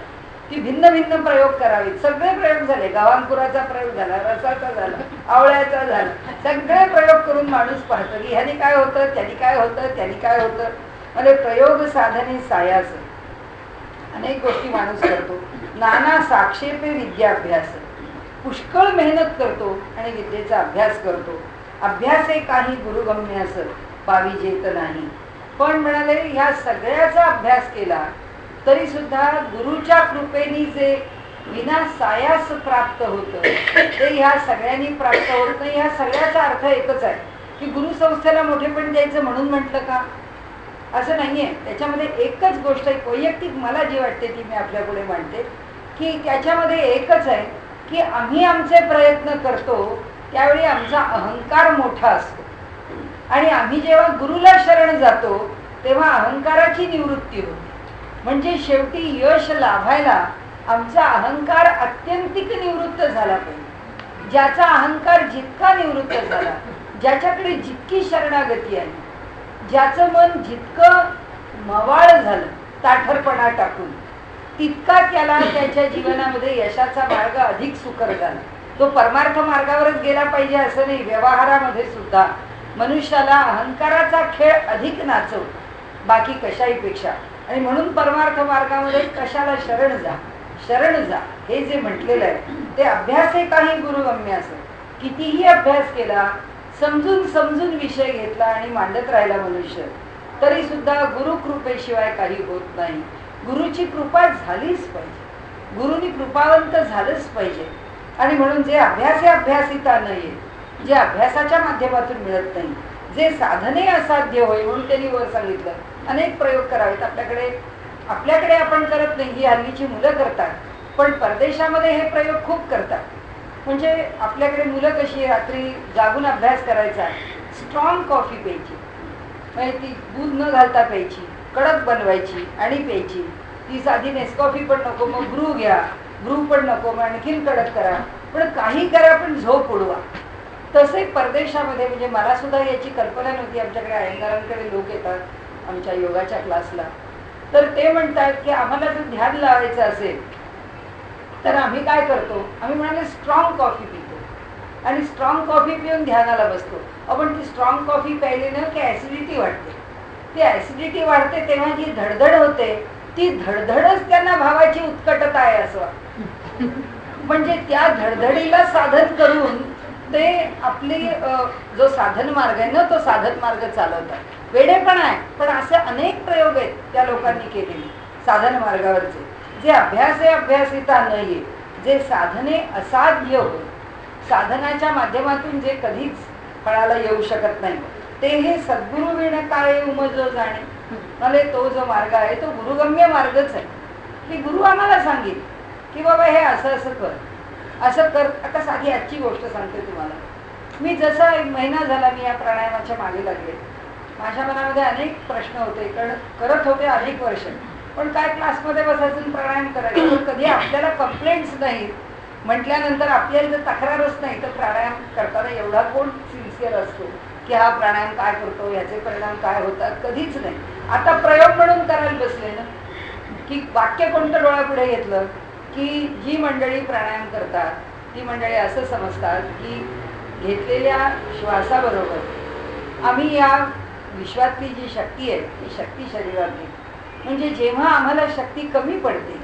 की भिन्न भिन्न प्रयोग करावेत. सगळे प्रयोग झाले, गव्हाणपुराचा प्रयोग झाला, रसाचा झाला, आवळ्याचा झाला, सगळे प्रयोग करून माणूस पाहतो की ह्याने काय होतं, त्याने काय होतं, त्याने काय होतं. म्हणजे प्रयोग साधने सायास अनेक गोष्टी माणूस करतो. नाना साक्षेपे विद्याभ्यास, पुष्कळ मेहनत करतो आणि विद्येचा अभ्यास करतो. अभ्यासे काही गुरुगम्यास पाविजेत नाही. पण म्हणाले ह्या सगळ्याचा अभ्यास केला तरी सुद्धा गुरुच्या कृपेने जे विना सायास प्राप्त होतं ते ह्या सगळ्यांनी प्राप्त होत नाही. ह्या सगळ्याचा अर्थ एकच आहे की गुरुसंस्थेला मोठेपण द्यायचं म्हणून म्हटलं का, असं नाहीये. त्याच्यामध्ये एकच गोष्ट वैयक्तिक मला जी वाटते ती मी आपल्या पुढे मांडते की त्याच्यामध्ये एकच आहे की आम्ही आमचे प्रयत्न करतो त्यावेळी आमचा अहंकार मोठा असतो आणि आम्ही जेव्हा गुरुला शरण जातो तेव्हा अहंकाराची निवृत्ती होते. म्हणजे शेवटी यश लाभायला आमचा अहंकार अत्यंतिक निवृत्त झाला पाहिजे. ज्याचा अहंकार जितका निवृत्त झाला, ज्याच्याकडे जितकी शरणागती आहे, ज्याचं मन जितकं मवाळ झालं ताठरपणा टाकून, तितका त्याला त्याच्या जीवनामध्ये यशाचा मार्ग अधिक सुकर झाला. तो परमार्थ मार्गावरच गेला पाहिजे असं नाही, व्यवहारामध्ये सुद्धा मनुष्याला अहंकाराचा खेळ अधिक नाचव बाकी कशाही पेक्षा. आणि म्हणून परमार्थ मार्गामध्ये कशाला शरण जा, शरण जा हे जे म्हटलेलं आहे ते अभ्यासे काही गुरुगम्य असं. कितीही अभ्यास केला, समजून समजून विषय घेतला आणि मांडत राहिला मनुष्य, तरी सुद्धा गुरुकृपेशिवाय काही होत नाही. गुरुची कृपा झालीच पाहिजे, गुरुनी कृपावंत झालंच पाहिजे. आणि म्हणून जे अभ्यासे अभ्यासिता नाहीये, जे अभ्यासाच्या माध्यमातून मिळत नाही, जे साधने असाध्य होय म्हणून त्यांनी वर सांगितलं अनेक प्रयोग करावेत. आपल्याकडे आपण करत नाही, ही हल्लीची मुलं करतात, पण परदेशामध्ये हे प्रयोग खूप करतात. म्हणजे आपल्याकडे मुलं कशी रात्री जागून अभ्यास करायचा, स्ट्रॉंग कॉफी प्यायची, म्हणजे ती दूध न घालता प्यायची, कडक बनवायची आणि प्यायची. ती साधी नेसकॉफी पण नको, मग ब्रू घ्या, ब्रू पण नको, मग आणखीन कडक करा, पण काही करा पण झोप उडवा. तसे परदेशामध्ये, म्हणजे मला सुद्धा याची कल्पना नव्हती. आमच्याकडे अयंगारांकडे लोक येतात आमच्या योगाच्या क्लासला, तर ते म्हणतात की आम्हाला जर ध्यान लावायचं असेल तर आम्ही काय करतो, आम्ही म्हणाले स्ट्रॉंग कॉफी पितो आणि स्ट्रॉंग कॉफी पिऊन ध्यानाला बसतो. आपण ती स्ट्रॉंग कॉफी प्यायली ना की ॲसिडिटी वाढते. ती ॲसिडिटी वाढते तेव्हा जी धडधड होते, ती धडधडच त्यांना भावाची उत्कटता आहे असं वाटतं. म्हणजे त्या धडधडीला साधन करून ते आपली जो साधन मार्ग आहे ना तो साधन मार्ग चालवतात. वेडेपण आहे, पण असे अनेक प्रयोग आहेत त्या लोकांनी केलेले साधन मार्गावरचे, जे अभ्यासे अभ्यासिता नाहीये, जे साधने असाध्य होय, साधनाच्या माध्यमातून जे कधीच फळाला येऊ शकत नाही, ते हे सद्गुरु विण काय उमजो जाणे. मला तो जो मार्ग आहे तो गुरुगम्य मार्गच आहे. की गुरु आम्हाला सांगेल की बाबा हे असं असं कर, असं कर. आता साधी आजची गोष्ट सांगते तुम्हाला. मी जसा एक महिना झाला मी या प्राणायामाच्या मागे लागले, माझ्या मनामध्ये अनेक प्रश्न होते, करत होते अनेक वर्ष, पण काय क्लासमध्ये बसायचं प्राणायाम करायचं, पण कधी आपल्याला कंप्लेंट्स नाही म्हटल्यानंतर आपल्याला जर तक्रारच नाही तर प्राणायाम करताना एवढा कोण सिन्सिअर असतो की हा प्राणायाम काय करतो, याचे परिणाम काय होतात, कधीच नाही. आता प्रयोग म्हणून करायला बसले ना की वाक्य कोणतं डोळ्यापुढे घेतलं की जी मंडळी प्राणायाम करतात ती मंडळी असं समजतात की घेतलेल्या श्वासाबरोबर आम्ही या विश्वातली जी शक्ती आहे ती शक्ती शरीरात घेतो. म्हणजे जेव्हा आम्हाला शक्ती कमी पडते,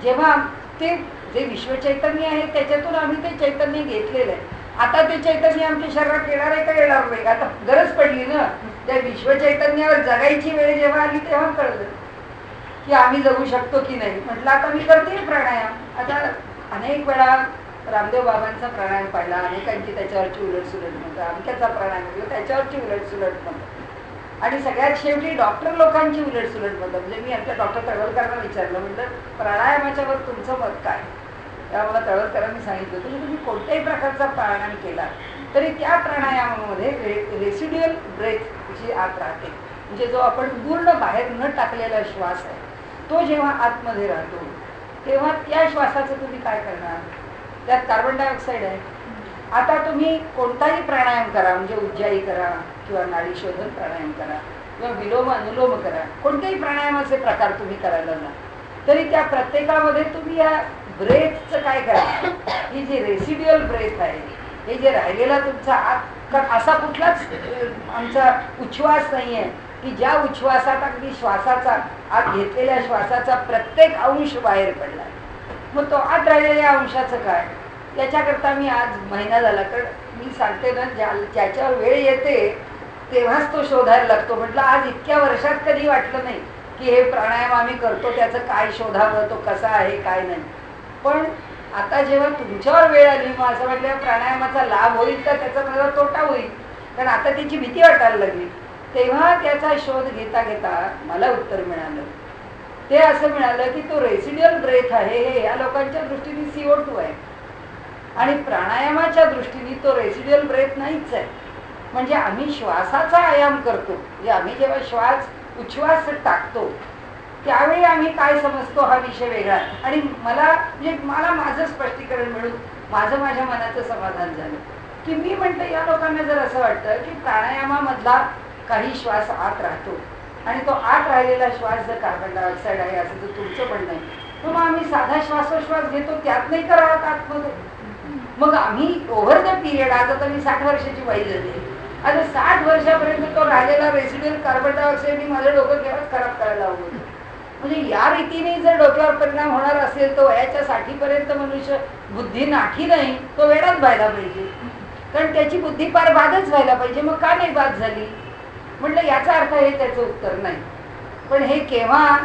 जेव्हा ते जे विश्वचैतन्य आहे त्याच्यातून आम्ही ते चैतन्य घेतलेलं आहे. आता ते चैतन्य आमच्या शरीरात येणार आहे का येणार नाही, आता गरज पडली ना त्या विश्वचैतन्यावर जगायची वेळ जेव्हा आली तेव्हा कळलं की आम्ही जगू शकतो की नाही. म्हटलं आता मी करते प्राणायाम. आता अनेक वेळा रामदेव बाबांचा प्राणायाम पाहिला, अनेकांची त्याच्यावरची उलटसुलट म्हणतात, अमक्याचा प्राणायाम केला त्याच्यावरची उलटसुलट म्हणतात, आणि सगळ्यात शेवटी डॉक्टर लोकांची उलटसुलट म्हणतात. म्हणजे मी आमच्या डॉक्टर तळवलकरांना विचारलं, म्हटलं प्राणायामाच्या वर तुमचं मत काय. तेव्हा मला तळवलकरांनी सांगितलं होतं की तुम्ही कोणत्याही प्रकारचा प्राणायाम केला तरी त्या प्राणायामामध्ये रेसिड्युअल ब्रेथ जी आत राहते, म्हणजे जो आपण पूर्ण बाहेर न टाकलेला श्वास आहे तो जेव्हा आतमध्ये राहतो तेव्हा त्या श्वासाचं तुम्ही काय करणार, त्यात कार्बन डायऑक्साईड आहे. आता तुम्ही कोणताही प्राणायाम करा, म्हणजे उज्जाई करा किंवा नाडी शोधन प्राणायाम करा किंवा विलोम अनुलोम करा, कोणत्याही प्राणायामाचे प्रकार तुम्ही करायला ना, तरी त्या प्रत्येकामध्ये तुम्ही या ब्रेथचं काय करा, ही जी रेसिड्युअल ब्रेथ आहे, हे जे राहिलेला तुमचा आत, असा कुठलाच आमचा उच्छ्वास नाही आहे की ज्या उच्छ्वासात अगदी श्वासाचा आत घेतलेल्या श्वासाचा प्रत्येक अंश बाहेर पडला. मग तो आत राहिलेल्या अंशाचं काय, त्याच्याकरता मी आज महिना झाला, कारण मी सांगते ना ज्याच्यावर वेळ येते तेव्हाच तो शोधायला लागतो. म्हटलं आज इतक्या वर्षात कधी वाटलं नाही की हे प्राणायाम आम्ही करतो त्याचं काय शोधावं, तो कसा आहे काय नाही. पण आता जेव्हा तुमच्यावर वेळ आली मग असं म्हटलं प्राणायामाचा लाभ होईल का त्याचा माझा तोटा होईल, कारण आता त्याची भीती वाटायला लागली. तेव्हा त्याचा शोध घेता घेता मला उत्तर मिळालं ते असं मिळालं की तो रेसिड्युअल ब्रेथ आहे हे या लोकांच्या दृष्टीने CO2 आहे आणि प्राणायामाच्या दृष्टीने तो रेसिड्युअल ब्रेथ नाहीच आहे. म्हणजे आम्ही श्वासाचा आयाम करतो, म्हणजे आम्ही जेव्हा श्वास उच्छ्वास टाकतो त्यावेळी आम्ही काय समजतो हा विषय वेगळा. आणि मला माझं स्पष्टीकरण मिळून माझ्या मनाचं समाधान झालं की मी म्हणते या लोकांना जर असं वाटतं की प्राणायामामधला काही श्वास आत राहतो आणि तो आत राहिलेला श्वास जर कार्बन डायऑक्साईड आहे असं जर तुमचं म्हणणं आहे, तर मग आम्ही साधा श्वासोश्वास घेतो त्यात नाही करावं आतमध्ये. मग आम्ही ओव्हर द पिरियड, आता तर मी 60 वर्षाची बाई झाली, आता 60 वर्षापर्यंत तो राहिलेला रेसिड्युअल कार्बन डायऑक्साईडनी माझं डोकं केव्हाच खराब करायला हवं होतं. म्हणजे या रीतीने जर डोक्यावर परिणाम होणार असेल तर वयाच्या 60पर्यंत मनुष्य बुद्धी नाठी नाही, तो वेडाच व्हायला पाहिजे, कारण त्याची बुद्धी पार बादच व्हायला पाहिजे. मग का नाही बाद झाली? म्हटलं याचा अर्थ हे त्याचं उत्तर नाही. पण हे केव्हा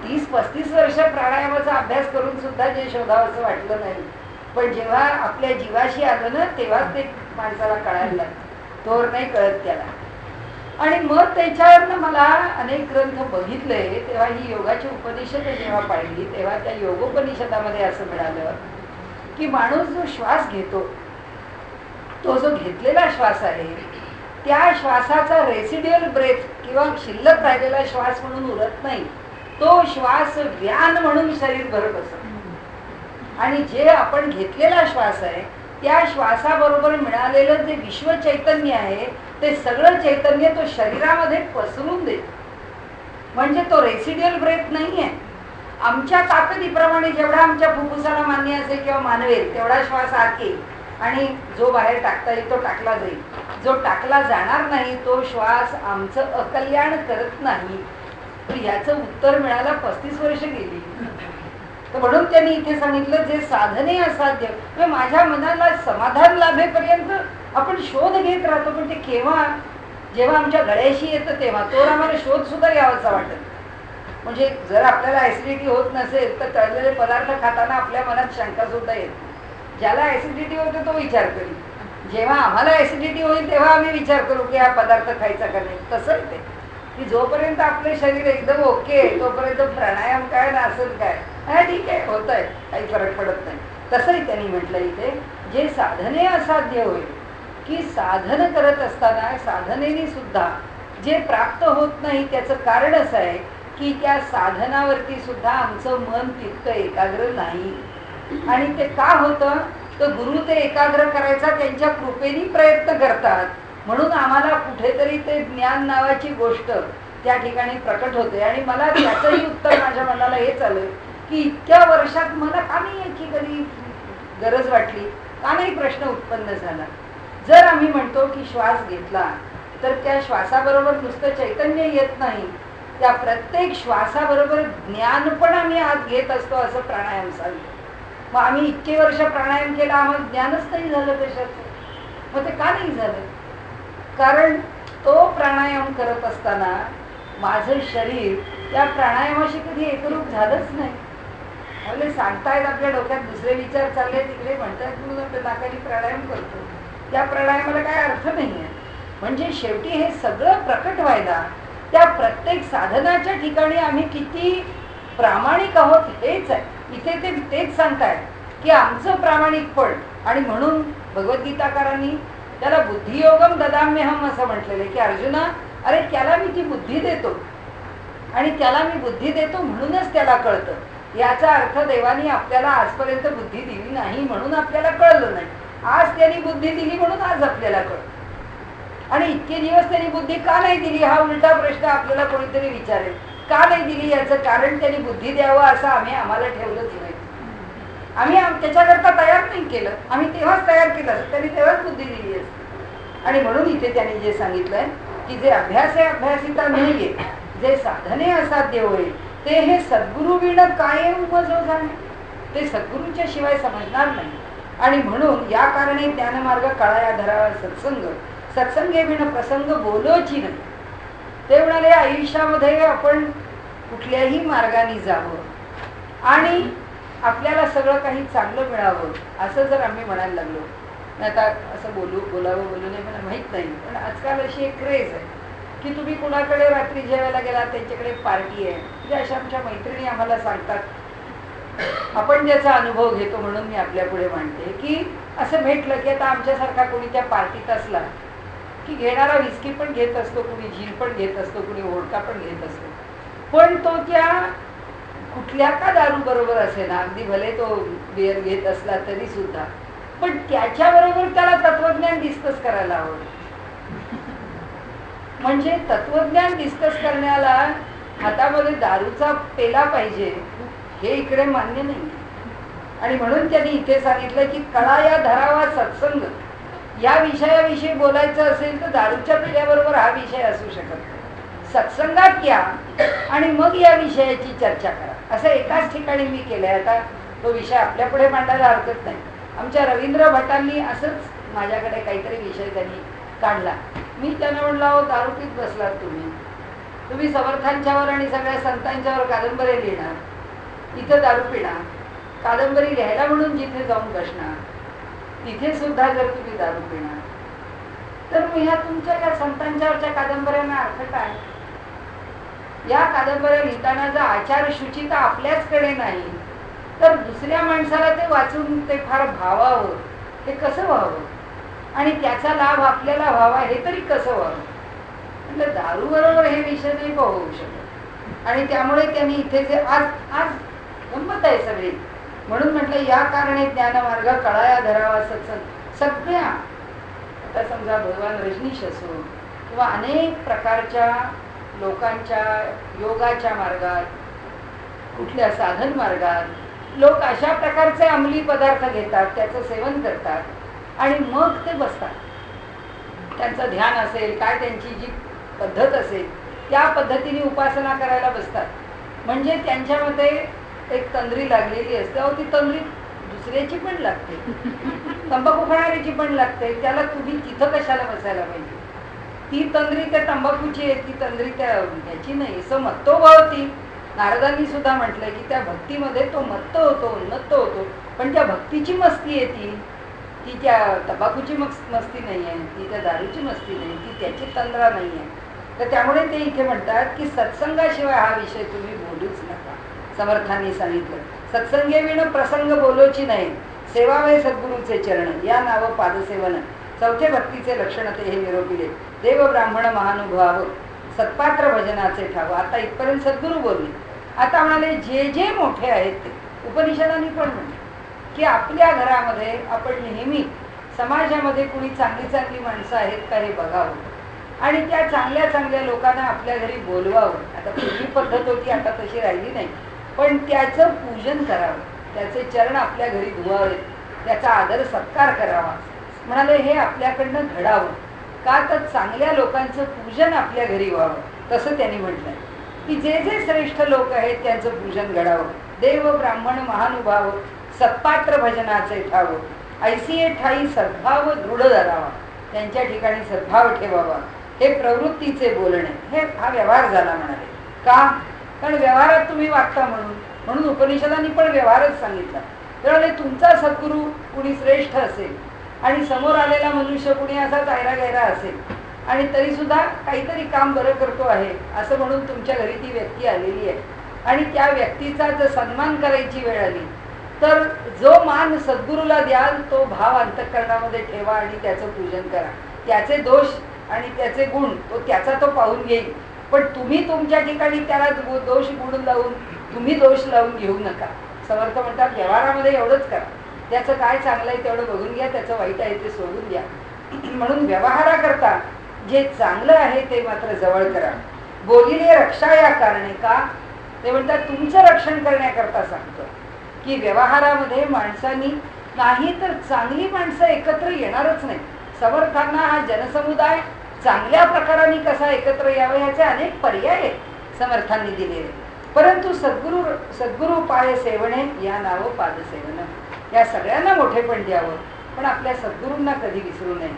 30-35 वर्ष प्राणायामाचा अभ्यास करून सुद्धा जे शोधावं असं वाटलं नाही, पण जेव्हा आपल्या जीवाशी आलं ना तेव्हाच ते माणसाला कळायला लागतं, तोवर नाही कळत त्याला. आणि मग त्याच्यावरनं मला अनेक ग्रंथ बघितले, तेव्हा ही योगाची उपनिषद जेव्हा पाहिली तेव्हा त्या योगोपनिषदामध्ये असं मिळालं की माणूस जो श्वास घेतो तो जो घेतलेला श्वास आहे त्या श्वासाचा रेसिड्युअल ब्रेथ किंवा शिल्लक राहिलेला श्वास म्हणून उरत नाही, तो श्वास व्यान म्हणून शरीर भरत असत. आणि जे आपण घेतलेला श्वास आहे त्या श्वासाबरोबर मिळालेलं जे विश्व चैतन्य आहे ते सगळं चैतन्य तो शरीरामध्ये पसरून देत. म्हणजे तो रेसिड्युअल ब्रेथ नाही आहे. आमच्या ताकदीप्रमाणे जेवढा आमच्या फुफ्फुसाला मान्य असेल किंवा मानवेल तेवढा श्वास आत येईल आणि जो बाहेर टाकता येईल तो टाकला जाईल. जो टाकला जाणार नाही तो श्वास आमचं अकल्याण करत नाही. तर याचं उत्तर मिळायला 35 वर्ष गेली. तर म्हणून त्यांनी इथे सांगितलं जे साधने असाध्य, म्हणजे माझ्या मनाला समाधान लाभेपर्यंत आपण शोध घेत राहतो, पण ते केव्हा, जेव्हा आमच्या गळ्याशी येतं तेव्हा तो आम्हाला शोध सुद्धा घ्यावाचा वाटत. म्हणजे जर आपल्याला ऍसिडिटी होत नसेल तर तळलेले पदार्थ खाताना आपल्या मनात शंका सुद्धा येते. ज्याला ऍसिडिटी होते तो विचार करेल, जेव्हा आम्हाला ऍसिडिटी होईल तेव्हा आम्ही विचार करू की हा पदार्थ खायचा का नाही. तसं ते की जोपर्यंत आपले शरीर एकदम ओके तोपर्यंत प्राणायाम काय ना असेल काय, हा ठीक आहे होत आहे, काही फरक पडत नाही. तसंही त्यांनी म्हटलं इथे जे साधने असाध्य होईल की साधन करत असताना साधनेने सुद्धा जे प्राप्त होत नाही त्याचं कारण असं आहे की त्या साधनावरती सुद्धा आमचं मन तितकं एकाग्र नाही. आणि ते का होतं तर गुरु ते एकाग्र करायचा त्यांच्या कृपेने प्रयत्न करतात, म्हणून आम्हाला कुठेतरी ते ज्ञान नावाची गोष्ट त्या ठिकाणी प्रकट होते. आणि मला त्याचंही उत्तर माझ्या मनाला हेच आलं की इतक्या वर्षात मला का नाही याची कधी गरज वाटली, का नाही प्रश्न उत्पन्न झाला. जर आम्ही म्हणतो की श्वास घेतला तर त्या श्वासाबरोबर नुसतं चैतन्य येत नाही, त्या प्रत्येक श्वासाबरोबर ज्ञान पण आम्ही आत घेत असतो असं प्राणायाम सांगतो. मग आम्ही इतके वर्ष प्राणायाम केला आम्हाला ज्ञानच नाही झालं कशाचं. मग ते का नाही झालं? कारण तो प्राणायाम करत असताना माझं शरीर त्या प्राणायामाशी कधी एकरूप झालंच नाही. आपले सांगतायत आपल्या डोक्यात दुसरे विचार चालले तिकडे म्हणतात म्हणून आपल्या नाकाने प्राणायाम करतो, त्या प्राणायामाला काय अर्थ नाही आहे. म्हणजे शेवटी हे सगळं प्रकट व्हायला त्या प्रत्येक साधनाच्या ठिकाणी आम्ही किती प्रामाणिक आहोत हेच आहे. इथे ते तेच सांगतायत की आमचं प्रामाणिकपण. आणि म्हणून भगवद्गीताकारांनी त्याला बुद्धियोगम ददाम्यहम असं म्हटलेलं की अर्जुना अरे त्याला मी ती बुद्धी देतो आणि त्याला मी बुद्धी देतो म्हणूनच त्याला कळतं. याचा अर्थ देवानी आपल्याला आजपर्यंत बुद्धी दिली नाही म्हणून आपल्याला कळलं नाही, आज त्यांनी बुद्धी दिली म्हणून आज आपल्याला कळतं. आणि इतके दिवस त्यांनी बुद्धी का नाही दिली हा उलटा प्रश्न आपल्याला कोणीतरी विचारेल. का नाही दिली याचं कारण त्यांनी बुद्धी द्यावं असं आम्हाला ठेवलंच नाही. आम्ही त्याच्याकरता तयार नाही केलं, आम्ही तेव्हाच तयार केलं असतं, त्यांनी तेव्हाच बुद्धी दिली असते. आणि म्हणून इथे त्यांनी जे सांगितलंय की जे अभ्यास आहे अभ्यासिता नाहीये, जे साधने असाध्य होईल ते हे सद्गुरु विण काय उमजो जाणे, ते सद्गुरूच्या शिवाय समजणार नाही. आणि म्हणून या कारणे ज्ञानमार्ग कळाया धरावा सत्संग, सत्संगे विण प्रसंग बोलोची नाही. ते म्हणाले आयुष्यामध्ये आपण कुठल्याही मार्गाने जावं आणि आपल्याला सगळं काही चांगलं मिळावं असं जर आम्ही म्हणायला लागलो, आता असं बोलावं बोलू नये मला माहीत नाही, पण आजकाल अशी एक क्रेज आहे की तुम्ही कुणाकडे रात्री जेवायला गेला त्यांच्याकडे पार्टी आहे, म्हणजे अशा आमच्या मैत्रिणी आम्हाला सांगतात. आपण ज्याचा अनुभव घेतो म्हणून मी आपल्या पुढे मांडते की असं भेटलं की आता आमच्यासारखा कोणी त्या पार्टीत असला की घेणारा विस्की पण घेत असतो, कुणी झील पण घेत असतो, कुणी वोडका पण घेत असतो, पण तो त्या कुठल्या का दारू बरोबर असे ना, अगदी भले तो बिअर घेत असला तरी सुद्धा, पण त्याच्याबरोबर त्याला तत्वज्ञान डिस्कस करायला आवडतं. म्हणजे तत्वज्ञान डिस्कस करण्याला हातामध्ये दारूचा पेला पाहिजे हे इकडे मान्य नाही. आणि म्हणून त्यांनी इथे सांगितलं की कळा या धरावा सत्संग, या विषयाविषयी बोलायचं असेल तर दारूच्या पेल्याबरोबर हा विषय असू शकत नाही. सत्संगात या आणि मग या विषयाची चर्चा करा. असं एकाच ठिकाणी मी केलंय. आता तो विषय आपल्या पुढे मांडायला हरकत नाही. आमच्या रवींद्र भटांनी असंच माझ्याकडे काहीतरी विषय त्यांनी काढला. मी त्यांना म्हणलं, अहो दारू पीत बसलात तुम्ही समर्थांच्यावर आणि सगळ्या संतांच्यावर कादंबरी लिहिणार, इथं दारू पिणार, कादंबरी लिहायला म्हणून जिथे जाऊन बसणार तिथे सुद्धा जर तुम्ही दारू पिणार तर मग ह्या तुमच्या या संतांच्यावरच्या कादंबऱ्यांना अर्थ काय? या कादंबऱ्या लिहिताना जर आचार शुचिता आपल्याचकडे नाही तर दुसऱ्या माणसाला ते वाचून ते फार भावावं, हे कसं व्हावं आणि त्याचा लाभ आपल्याला व्हावा हे तरी कसं व्हावं? म्हणजे दारू बरोबर हे विषय नाही होऊ शकत. आणि त्यामुळे त्यांनी इथे जे आज आज गंमत आहे सगळी, म्हणून म्हटलं या कारणे ज्ञानमार्ग कळाया धरावा सत्संग. सगळ्या आता समजा भगवान रजनीश असो किंवा अनेक प्रकारच्या लोकांच्या योगाच्या मार्गात, कुठल्या साधन मार्गात लोक अशा प्रकारचे अंमली पदार्थ घेतात, त्याचं सेवन करतात आणि मग ते बसतात. त्यांचं ध्यान असेल काय, त्यांची जी पद्धत असेल त्या पद्धतीने उपासना करायला बसतात. म्हणजे त्यांच्यामध्ये एक तंद्री लागलेली असते. अहो ती तंद्री दुसऱ्याची पण लागते, तंबाखू खाणाऱ्याची पण लागते. त्याला तुम्ही तिथं कशाला बसायला पाहिजे? ती तंद्री त्या तंबाखूची आहे, ती तंद्री त्या ह्याची नाही. असं मत्तो भवती. नारदांनी सुद्धा म्हटलंय की त्या भक्तीमध्ये तो मत्त होतो, उन्मत्त होतो, पण त्या भक्तीची मस्ती आहे ती त्या तंबाखूची मस्ती नाही आहे, ती त्या दारूची मस्ती नाही, ती त्याची तंद्रा नाही आहे. तर त्यामुळे ते इथे म्हणतात की सत्संगाशिवाय हा विषय तुम्ही बोलूच नका. समर्थांनी सांगितलं, सत्संगे विण प्रसंग बोलोची नाही, सेवावे सद्गुरूचे चरण, या नाव पादसेवन, चौथे भक्तीचे लक्षण ते हे निरोपिले. देव ब्राह्मण महानुभाव सत्पात्र भजनाचे ठाव. आता इथपर्यंत सद्गुरू बोलले. आता म्हणाले जे जे मोठे आहेत ते उपनिषदांनी पण म्हणले की आपल्या घरामध्ये आपण नेहमी समाजामध्ये कुणी चांगली चांगली माणसं आहेत का हे बघावं आणि त्या चांगल्या चांगल्या लोकांना आपल्या घरी बोलवावं. आता पूर्वी पद्धत होती, आता तशी राहिली नाही, पण त्याचं पूजन करावं, त्याचे चरण आपल्या घरी धुवावेत, त्याचा आदर सत्कार करावा. म्हणाले हे आपल्याकडनं घडावं का, तर चांगल्या लोकांचं पूजन आपल्या घरी व्हावं. तसं त्यांनी म्हटलंय की जे जे श्रेष्ठ लोक आहेत त्यांचं पूजन घडावं. देव ब्राह्मण महानुभाव सत्पात्र भजनाचे ठाव, ऐसिये ठाई सद्भाव दृढ धरावा, त्यांच्या ठिकाणी सद्भाव ठेवावा. हे प्रवृत्तीचे बोलणे, हे हा व्यवहार झाला म्हणाले. का? कारण व्यवहारात तुम्ही वागता म्हणून उपनिषदांनी पण व्यवहारच सांगितला. त्यामुळे तुमचा सद्गुरू कुणी श्रेष्ठ असेल आणि समोर आलेला मनुष्य कुणी असा चायरा गैरा असेल आणि तरी सुद्धा काहीतरी काम बरं करतो आहे असं म्हणून तुमच्या घरी ती व्यक्ती आलेली आहे आणि त्या व्यक्तीचा जर सन्मान करायची वेळ आली तर जो मान सद्गुरूला द्याल तो भाव अंतःकरणामध्ये ठेवा आणि त्याचं पूजन करा. त्याचे दोष आणि त्याचे गुण त्याचा तो पाहून घेईल, पण तुम्ही तुमच्या ठिकाणी त्याला दोष गुण लावून तुम्ही दोष लावून घेऊ नका. समर्थ म्हणतात व्यवहारामध्ये एवढंच करा, त्याचं काय चांगलं आहे तेवढं बघून घ्या, त्याचं वाईट आहे ते सोडून द्या. म्हणून व्यवहाराकरता जे चांगलं आहे ते मात्र जवळ करा. बोलिले रक्षा या कारणे का, ते म्हणतात तुमचं रक्षण करण्याकरता सांगतो की व्यवहारामध्ये माणसांनी नाही तर चांगली माणसं एकत्र येणारच नाही. समर्थांना हा जनसमुदाय चांगल्या प्रकाराने कसा एकत्र यावा ह्याचे अनेक पर्याय आहेत समर्थांनी दिलेले, परंतु सद्गुरू पाय सेवणे या नाव पादसेवन, या सगळ्यांना मोठेपण द्यावं पण आपल्या सद्गुरूंना कधी विसरू नये.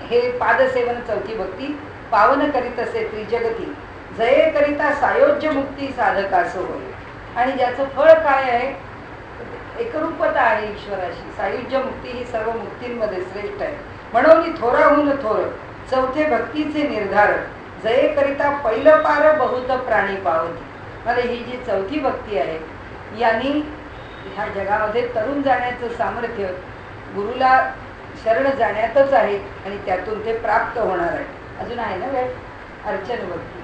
हे पादसेवन चौथी भक्ती. पावन करीत असे त्रिजगती, जये करिता सायोज्य मुक्ती साधकासो होय. आणि ज्याचं फळ काय आहे, एकरूपता आहे ईश्वराशी. सायुज्य मुक्ती ही सर्व मुक्तींमध्ये श्रेष्ठ आहे. म्हणून थोराहून थोर चौथे भक्तीचे निर्धार, जयेकरिता पहिलं पार बहुत प्राणी पावती. मला ही जी चौथी भक्ती आहे यांनी ह्या जगामध्ये तरुण जाण्याचं सामर्थ्य गुरुला शरण जाण्यातच आहे आणि त्यातून ते प्राप्त होणार आहे. अजून आहे ना वेळ? अर्चन भक्ती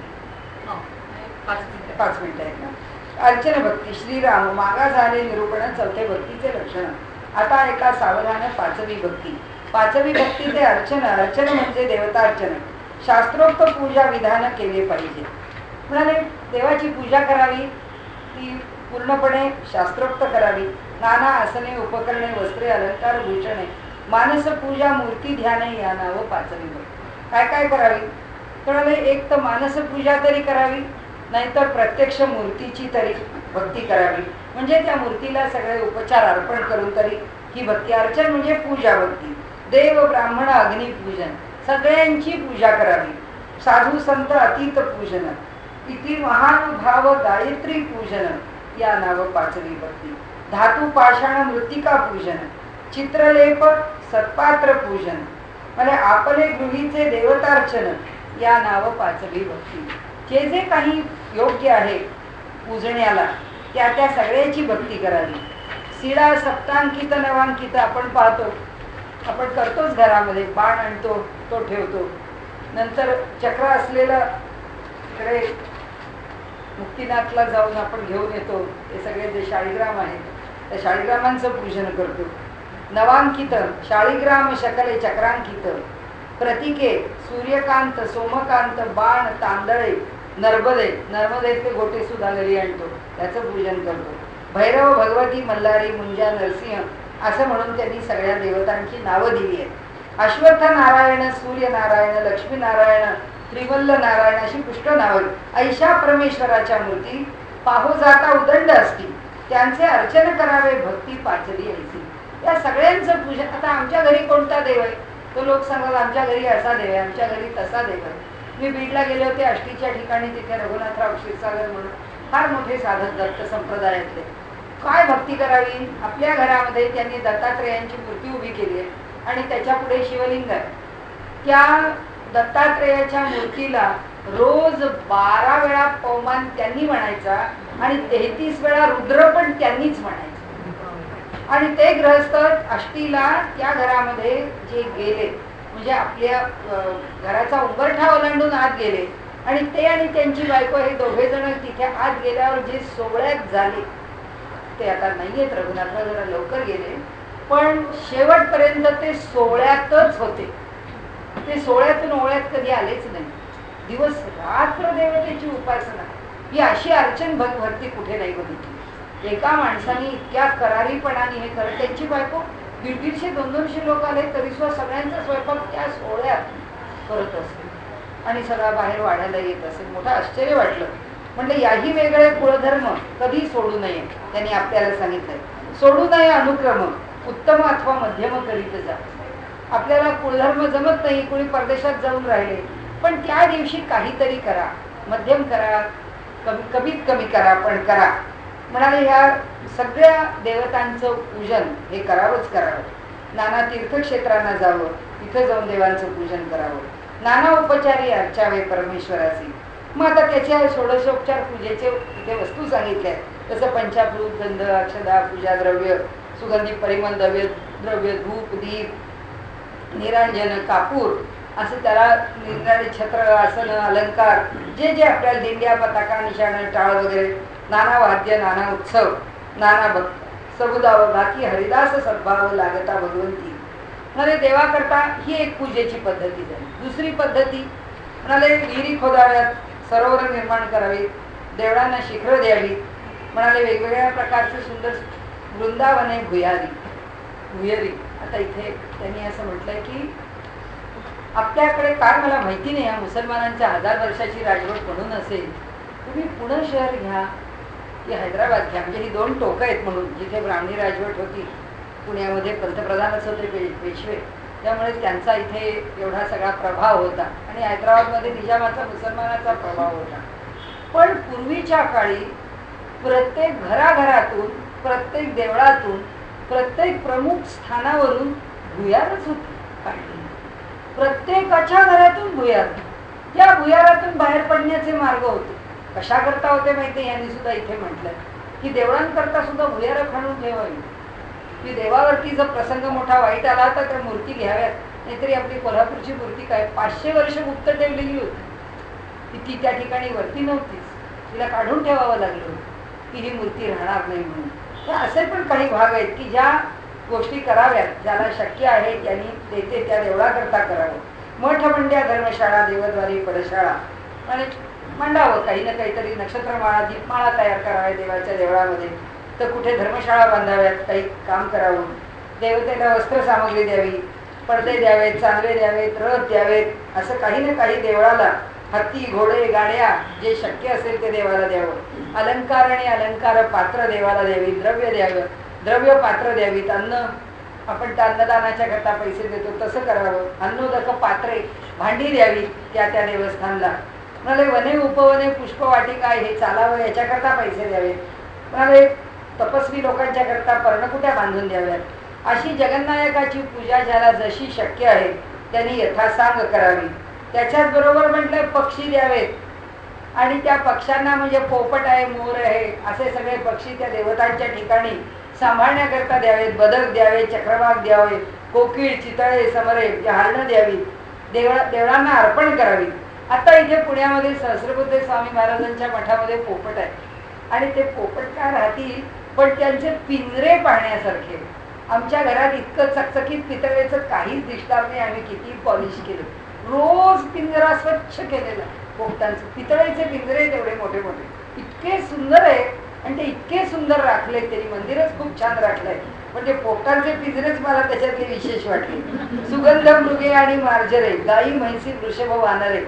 5 मिनिटं आहेत ना. अर्चन भक्ती श्रीराम मागा झाले निरूपण चौथे भक्तीचे लक्षण. आता एका सावधान 5वी भक्ती. 5वी भक्ती ते अर्चन. अर्चन म्हणजे देवतार्चन. शास्त्रोक्त पूजा विधान केले पाहिजे. म्हणाले देवाची पूजा करावी ती पूर्णपणे शास्त्रोक्त करावी. नाना आसने उपकरणे वस्त्रे अलंकार भूषणे मानस पूजा मूर्ती ध्यान या नाव 5वी भक्ती. काय काय करावी? म्हणाले एक तर मानस पूजा तरी करावी, नाहीतर प्रत्यक्ष मूर्तीची तरी भक्ती करावी. म्हणजे त्या मूर्तीला सगळे उपचार अर्पण करून तरी ही भक्ती. अर्चन म्हणजे पूजा भक्ती. देव ब्राह्मण अग्निपूजन सगळ्यांची पूजा करावी. साधू संत अतीत पूजन इति महानुभाव गायत्री पूजन या नाव 5वी भक्ती. धातू पाषाण मृत्तिका पूजन चित्रलेप सत्पात्र पूजन म्हणजे आपले गृहीचे देवतार्चन या नाव 5वी भक्ती. जे जे काही योग्य आहे पूजण्याला त्या त्या सगळ्याची भक्ती करावी. शिळा सप्तांकित नवांकित आपण पाहतो, आपण करतोच घरामध्ये. बाण आणतो तो ठेवतो, नंतर चक्र असलेला इकडे मुक्तीनाथला जाऊन आपण घेऊन येतो. हे सगळे जे शाळीग्राम आहेत त्या शाळीग्रामांचं पूजन करतो. नवांकित शाळीग्राम शकले चक्रांकित प्रतीके सूर्यकांत सोमकांत बाण तांदळे नर्मदे नर्मदेचे गोटे सुद्धा घरी आणतो, त्याचं पूजन करतो. भैरव भगवती मल्हारी मुंजा नरसिंह असं म्हणून त्यांनी सगळ्या देवतांची नावं दिली आहेत. अश्वत्थ नारायण सूर्यनारायण लक्ष्मीनारायण त्रिवल्ल नारायण अशी पुष्ट नावं. ऐशा परमेश्वराच्या मूर्ती पाहू जाता उदंड असतील त्यांचे अर्चन करावे भक्ती 5वी ऐसी. या सगळ्यांचं पूजन. आता आमच्या घरी कोणता देव आहे तो लोक सांगतात आमच्या घरी असा देव आहे, आमच्या घरी तसा देव आहे. मी बीडला गेले होते आष्टीच्या ठिकाणी, तिथे रघुनाथराव क्षीरसागर म्हणून फार मोठे साधक दत्त संप्रदायातले. काय भक्ती करावी? आपल्या घरामध्ये त्यांनी दत्तात्रेयांची मूर्ती उभी केली आहे आणि त्याच्या पुढे शिवलिंग आहे. त्या दत्तात्रेयाच्या मूर्तीला रोज 12 वेळा पवमान त्यांनी म्हणायचा आणि 33 वेळा रुद्र पण त्यांनीच म्हणायचं. आणि ते गृहस्थ आष्टीला त्या घरामध्ये जे गेले म्हणजे आपल्या घराचा उंबरठा ओलांडून आत गेले आणि ते आणि त्यांची बायको हे दोघे जण तिथे आत गेल्यावर जे सोहळ्यात झाले ते आता नाहीयेत. रघुनाथराव जरा लवकर गेले पण शेवटपर्यंत ते सोहळ्यातच होते. ते सोहळ्यातून ओळ्यात कधी आलेच नाही. दिवस रात्र देवतेची उपासना. ही अशी अर्चन भक्ती कुठे नाही बघितली. एका माणसाने इतक्या करारीपणाने हे करत. त्यांची बायको 150-200 200 लोक आले तरी सुद्धा सगळ्यांचा स्वयंपाक त्या सोहळ्यात करत असे आणि सगळा बाहेर वाढायला येत असेल. मोठं आश्चर्य वाटलं. म्हणजे याही वेगळे कुळधर्म कधी सोडू नये त्यांनी आपल्याला सांगितलंय. सोडू नये अनुक्रम उत्तम अथवा मध्यम करीत जा. आपल्याला कुळधर्म जमत नाही, कोणी परदेशात जाऊन राहिले, पण त्या दिवशी काहीतरी करा, मध्यम करा, कमीत कमी करा पण करा. म्हणाले ह्या सगळ्या देवतांचं पूजन हे करावंच करावं. नाना तीर्थक्षेत्रांना जावं, तिथं जाऊन देवांचं पूजन करावं. नाना उपचारी अर्चावे परमेश्वराचे. मग आता त्याच्या षोडशोपचार पूजेचे तिथे वस्तू सांगितल्या. तसं पंचामृत गंध अक्षदा पूजा द्रव्य सुगंधी परिमल द्रव्य धूप दीप निरांजन कापूर असं त्याला निरनिराळे छत्र आसन अलंकार जे जे आपल्याला दिंड्या पताका निशाण टाळ वगैरे नाना वाद्य नाना उत्सव नाना भक्त सबुदाव बाकी हरिदास सद्भाव लागता भगवंती. म्हणाले देवाकरता ही एक पूजेची पद्धती झाली. दुसरी पद्धती म्हणाले विहिरी खोदाव्यात, सरोवर निर्माण करावी, देवळांना शिखरं द्यावी. म्हणाले वेगवेगळ्या प्रकारचे सुंदर वृंदावने भुयारी. आता इथे त्यांनी असं म्हटलंय की आपल्याकडे काय मला माहिती नाही, या मुसलमानांच्या 1000 वर्षाची राजवट म्हणून असेल, तुम्ही पुणे शहर घ्या की हैदराबाद घ्या, म्हणजे ही 2 टोकं आहेत म्हणून. जिथे ब्राह्मणी राजवट होती पुण्यामध्ये पंतप्रधानच होते पेशवे, त्यामुळे त्यांचा इथे एवढा सगळा प्रभाव होता आणि हैदराबादमध्ये निजामाचा मुसलमानाचा प्रभाव होता. पण पूर्वीच्या काळी प्रत्येक घराघरातून प्रत्येक देवळातून प्रत्येक प्रमुख स्थानावरून भुयारच होती काढली. प्रत्येकाच्या घरातून भुयार, या भुयारातून बाहेर पडण्याचे मार्ग होते. कशा करता होते माहिती, यांनी सुद्धा इथे म्हटलंय की देवळांकरता सुद्धा भुयारं खणून ठेवावी, की देवावरती जर प्रसंग मोठा वाईट आला तर त्या मूर्ती घ्याव्यात. नाहीतरी आपली कोल्हापूरची मूर्ती काय 500 वर्ष गुप्त ठेवलेली होती, ती त्या ठिकाणी वरती नव्हतीच, तिला काढून ठेवावं लागलं की ही मूर्ती राहणार नाही म्हणून. तर असे पण काही भाग आहेत की ज्या गोष्टी कराव्यात, ज्याला शक्य आहे त्यांनी तेथे त्या देवळाकरता करावं. मठ मंड्या धर्मशाळा देवद्वारी पडशाळा, आणि मांडावं काही ना काहीतरी, नक्षत्रमाळा दीपमाळा तयार कराव्या देवाच्या देवळामध्ये, तर कुठे धर्मशाळा बांधाव्यात, काही काम करावं, देवतेला वस्त्र सामग्री द्यावी, पडदे द्यावेत, चांदवे द्यावेत, रथ द्यावेत, असं काही ना काही देवळाला, हत्ती घोडे गाड्या जे शक्य असेल ते देवाला द्यावं. अलंकार आणि अलंकार पात्र देवाला द्यावी, द्रव्य द्यावं, द्रव्य पात्र द्यावीत. अन्न आपण त्या अन्नदानाच्या करता पैसे देतो तसं करावं. अन्नोदक पात्रे भांडी द्यावी त्या त्या देवस्थानला. म्हणाले वने उपवने पुष्पवाटिका हे चालावं, याच्याकरता पैसे द्यावे. म्हणाले तपस्वी लोकांच्या करता पर्णकुट्या बांधून द्याव्यात. अशी जगन्नायकाची पूजा ज्याला जशी शक्य आहे त्यांनी यथासांग करावी. त्याच्याच बरोबर म्हटलं पक्षी द्यावेत, आणि त्या पक्ष्यांना म्हणजे पोपट आहे, मोर आहे, असे सगळे पक्षी त्या देवतांच्या ठिकाणी सांभाळण्याकरता द्यावेत. बदक द्यावे, चक्रवाक द्यावे, कोकिळ, चितळे, समरे, हरणं द्यावी, देवळांना अर्पण करावी. आता इथे पुण्यामध्ये सहस्रबुद्धे स्वामी महाराजांच्या मठामध्ये पोपट आहे, आणि ते पोपट काय राहतील, पण त्यांचे पिंजरे पाहण्यासारखे. आमच्या घरात इतकं चकचकीत पितळेचं काहीच दिसणार नाही, आम्ही किती पॉलिश केलं, रोज पिंजरा स्वच्छ केलेला पोपटांचं. पितळेचे पिंजरे तेवढे मोठे मोठे, इतके सुंदर आहे, आणि ते इतके सुंदर राखले, त्यांनी मंदिरच खूप छान राखलंय. म्हणजे पोपटांचे पिंजरेच मला त्याच्यातले विशेष वाटले. सुगंध मृगे आणि मार्जरे, गाई म्हैसी वृषभ वानरे,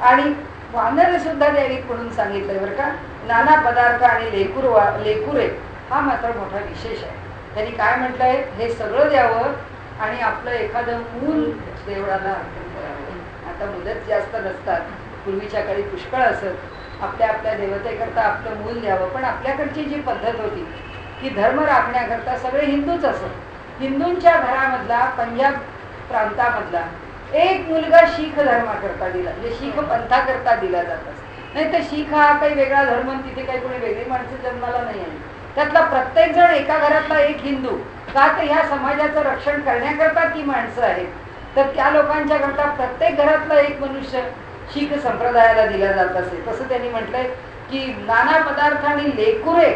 आणि वानरे सुद्धा द्यावीत म्हणून सांगितलंय बरं का. नाना पदार्थ आणि लेकुरे, हा मात्र मोठा विशेष आहे. त्यांनी काय म्हटलंय, हे सगळं द्यावं आणि आपलं एखादं मूल देवळाला अर्पण करावं. आता मुलंच जास्त नसतात, पूर्वीच्या काळी पुष्कळ असत. आपल्या आपल्या देवतेकरता आपलं मूल द्यावं. पण आपल्याकडची जी पद्धत होती की धर्म राखण्याकरता सगळे हिंदूच असत. हिंदूंच्या घरामधला, पंजाब प्रांतामधला एक मुलगा शीख धर्माकरता दिला, म्हणजे शीख पंथाकरता दिला जात असत. नाही तर शीख हा काही वेगळा धर्म, तिथे काही कोणी वेगळी माणसं जन्माला नाही आली. त्यातला प्रत्येक जण एका घरातला एक हिंदू, का तर ह्या समाजाचं रक्षण करण्याकरता ती माणसं आहेत. तर त्या लोकांच्या करता प्रत्येक घरातला एक मनुष्य शीख संप्रदायाला दिला जात असे. तसं त्यांनी म्हटलंय की नाना पदार्थ आणि लेकुरे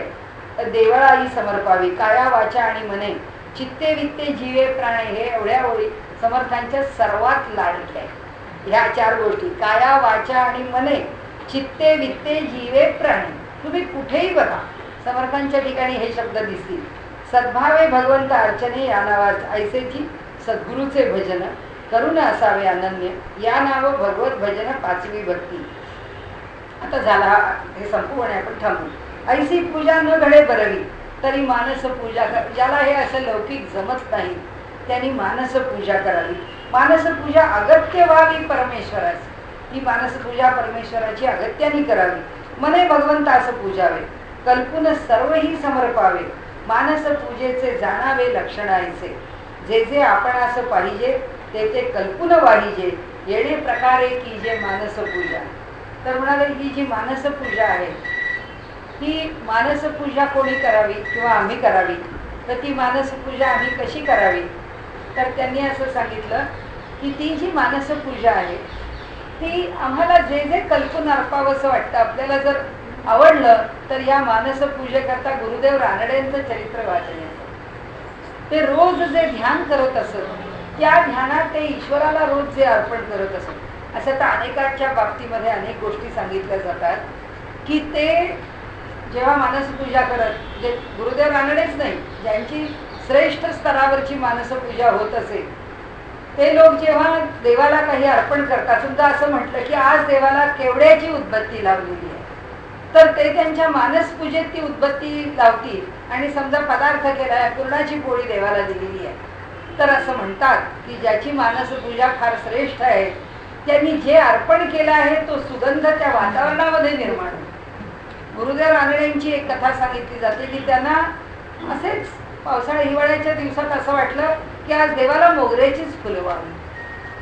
देवळाई समर्पावी, काया वाचा आणि मने, चित्ते वित्ते जीवे प्राणे, हे एवढ्या ओळी समर्थांच्या सर्वात लाडक्या आहेत. ह्या 4 गोष्टी, काया वाचा आणि मने, चित्ते वित्ते जीवे प्राणे. तुम्ही कुठेही बघा समर्थांच्या ठिकाणी हे शब्द दिसतील. सद्भावे भगवंत अर्चने या नावात ऐसेची सद्गुरूचे भजन, करुण असावे अनन्य, या नाव भगवत भजन 5वी भक्ती. आता झाला हे संपूर्ण, आपण थांबू. ऐसी पूजा न घडे बरवी, तरी मानस पूजा कर. ज्याला हे असं लौकिक जमत नाही त्यांनी मानस पूजा करावी. मानस पूजा अगत्य व्हावी परमेश्वराची, ही मानस पूजा परमेश्वराची अगत्याने करावी. मने भगवंतास पूजावे, कल्पून सर्वही समर्पावे, मानस पूजेचे जाणावे लक्षण ऐसे, जे जे आपण असं पाहिजे ते ते कल्पून वाहिजे, येणे प्रकारे कीजे मानस पूजा. तर म्हणाले ही जी मानस पूजा आहे, ही मानस पूजा कोणी करावी किंवा आम्ही करावी, तर ती मानस पूजा आम्ही कशी करावी. तर त्यांनी असं सांगितलं की ती जी मानस पूजा आहे ती आम्हाला जे जे कल्पून अर्पावंसं वाटतं, आपल्याला जर आवडलं तर या मानस पूजेकरता गुरुदेव रानडेंचं चरित्र वाचन येतं. ते रोज जे ध्यान करत असत त्या ध्यानात ते ईश्वराला रोज जे अर्पण करत असत. असं तर अनेकांच्या बाबतीमध्ये अनेक गोष्टी सांगितल्या जातात की ते जेव्हा मानस पूजा करत, जे गुरुदेव रानडेच नाही, ज्यांची श्रेष्ठ स्तरावरची मानस पूजा होत असेल ते लोक जेव्हा देवाला काही अर्पण करतात, सुद्धा असं म्हटलं की आज देवाला केवड्याची उदबत्ती लावलेली आहे, तर ते त्यांच्या मानस पूजेत ती उदबत्ती लावतील आणि समजा पदार्थ केला, पूर्णाची पोळी देवाला दिलेली आहे, तर असं म्हणतात की ज्याची मानस पूजा फार श्रेष्ठ आहे त्यांनी जे अर्पण केलं आहे तो सुगंध त्या वातावरणामध्ये निर्माण होतो. गुरुदेव रानडेंची एक कथा सांगितली जाते की त्यांना असेच पावसाळ्या हिवाळ्याच्या दिवसात असं वाटलं की आज देवाला मोगऱ्याचीच फुलं व्हावी.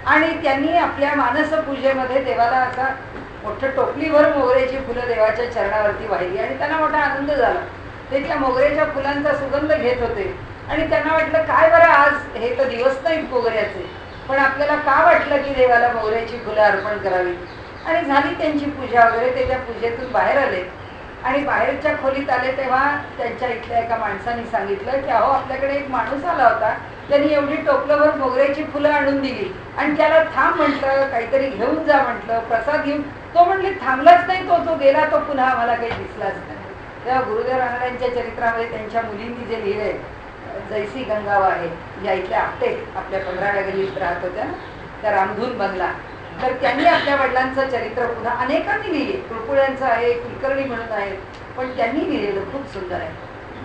आणि त्यांनी आपल्या मानसपूजेमध्ये देवाला असा मोठं टोपलीभर मोगऱ्याची फुलं देवाच्या चरणावरती वाहिली आणि त्यांना मोठा आनंद झाला. ते त्या मोगऱ्याच्या फुलांचा सुगंध घेत होते आणि त्यांना वाटलं काय बरं आज हे तर दिवस नाहीत मोगऱ्याचे, पण आपल्याला का वाटलं की देवाला मोगऱ्याची फुलं अर्पण करावी. आणि झाली त्यांची पूजा वगैरे. ते त्या पूजेतून बाहेर आले आणि बाहेरच्या खोलीत आले तेव्हा त्यांच्या इथल्या एका माणसाने सांगितलं की अहो आपल्याकडे एक माणूस आला होता, त्यांनी एवढी टोपलंभर मोगऱ्याची फुलं आणून दिली आणि त्याला थांब म्हटलं, काहीतरी घेऊन जा म्हटलं, प्रसाद घेऊन. तो म्हणले थांबलाच नाही, तो गेला, तो पुन्हा आम्हाला काही दिसलाच नाही. तेव्हा गुरुदेव रानड्यांच्या चरित्रामध्ये त्यांच्या मुलींनी जे लिहिलंय, जैसी गंगावा आहे, या इथल्या आपटे आपल्या 15व्या गल्लीत राहत होत्या ना, त्या रामधून बंगला, तर त्यांनी आपल्या वडिलांचं चरित्र पुन्हा अनेकांनी लिहिले. कुळकुळ्यांचं आहे, कुलकर्णी म्हणून आहे, पण त्यांनी लिहिलेलं खूप सुंदर आहे.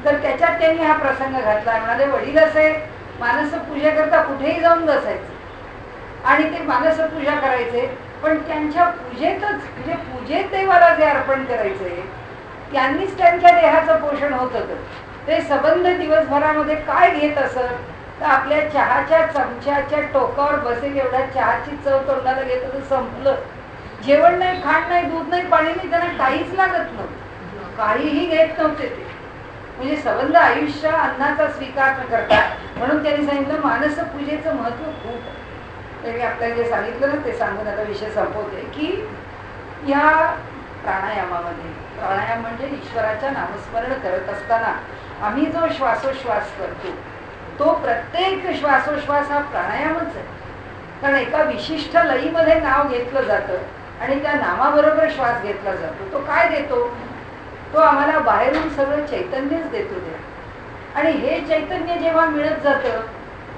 तर त्याच्यात त्यांनी हा प्रसंग घातला. म्हणाले वडील असे मानसपूजा करता कुठेही जाऊन बसायचे आणि ते मानसपूजा करायचे, पण त्यांच्या पूजेतच म्हणजे पूजेत देवाला जे अर्पण करायचे त्यांनीच त्यांच्या देहाचं पोषण होत होतं. ते संबंध दिवसभरामध्ये काय घेत असत तर आपल्या चहाच्या चमच्याच्या टोकावर बसेल एवढ्या चहाची चव तोंडाला घेत होतं, संपलं. जेवण नाही, खाण नाही, दूध नाही, पाणी नाही, त्यांना काहीच लागत नव्हतं, काहीही घेत नव्हते ते. म्हणजे संबंध आयुष्य अन्नाचा स्वीकार न करतात. म्हणून त्यांनी सांगितलं मानसपूजेचं महत्व खूप आहे. ते मी आपल्याला जे सांगितलं ना ते सांगून आता विषय संपवते की या प्राणायामामध्ये, प्राणायाम म्हणजे ईश्वराच्या नामस्मरण करत असताना आम्ही जो श्वासोश्वास करतो तो प्रत्येक श्वासोश्वास हा प्राणायामच आहे. कारण एका विशिष्ट लयीमध्ये नाव घेतलं जातं आणि त्या नामाबरोबर श्वास घेतला जातो. तो काय देतो? तो आम्हाला बाहेरून सगळं चैतन्यच देतो द्या. आणि हे चैतन्य जेव्हा मिळत जातं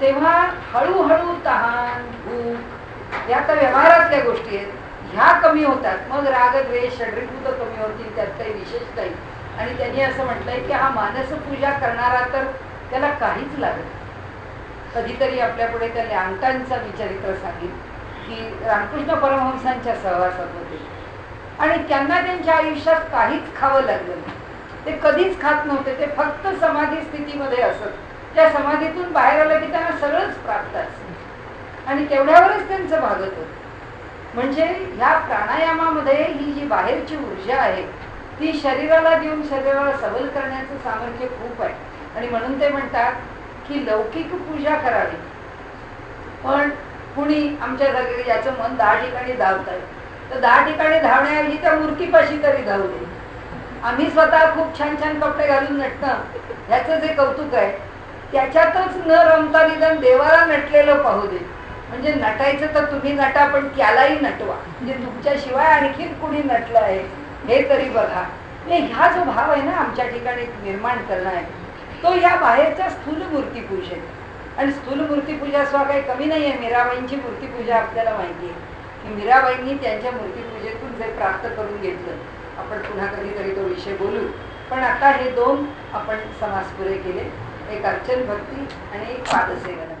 तेव्हा हळूहळू तहान, भूक या तर व्यवहारातल्या गोष्टी आहेत, ह्या कमी होतात. मग राग द्वेष षड्रिभूत कमी होतील, त्यात काही विशेष नाही. आणि त्यांनी असं म्हटलंय की हा मानसपूजा करणारा तर त्याला काहीच लागत. कधीतरी आपल्यापुढे त्या ल्यांटांचा मी चरित्र सांगेन की रामकृष्ण परमहंसांच्या सहवासात होते आणि त्यांना त्यांच्या आयुष्यात काहीच खावं लागलं नाही. ते कधीच खात नव्हते, ते फक्त समाधी स्थितीमध्ये असत. त्या समाधीतून बाहेर आलं की त्यांना सगळंच प्राप्त असत आणि तेवढ्यावरच त्यांचं भागत होतं. म्हणजे ह्या प्राणायामामध्ये ही जी बाहेरची ऊर्जा आहे ती शरीराला देऊन शरीराला सबल करण्याचं सामर्थ्य खूप आहे. आणि म्हणून ते म्हणतात की लौकिक पूजा करावी, पण कुणी आमच्या जागी याचं मन 10 ठिकाणी धावत आहे तर 10 ठिकाणी धावण्याऐवजी त्या मूर्तीपाशी तरी धावू दे. आम्ही स्वतः खूप छान छान कपडे घालून नटणं ह्याचं जे कौतुक आहे त्याच्यातच न रमता निदान देवाला नटलेलं पाहू दे. म्हणजे नटायचं तर तुम्ही नटा, पण त्यालाही नटवा. म्हणजे तुमच्याशिवाय आणखीन कुणी नटलं आहे हे तरी बघा. ह्या जो भाव आहे ना आमच्या ठिकाणी निर्माण करणं आहे तो या बाहेरच्या स्थूल मूर्तीपूजेत. आणि स्थूल मूर्तीपूजा स्वा काही कमी नाही आहे. मीराबाईंची मूर्तीपूजा आपल्याला माहिती आहे की मीराबाईंनी त्यांच्या मूर्तीपूजेतून जे प्राप्त करून घेतलं. आपण पुन्हा कधीतरी तो विषय बोलू. पण आता हे 2 आपण समास पुरे केले, एक अर्चन भक्ती आणि एक पादसेवन.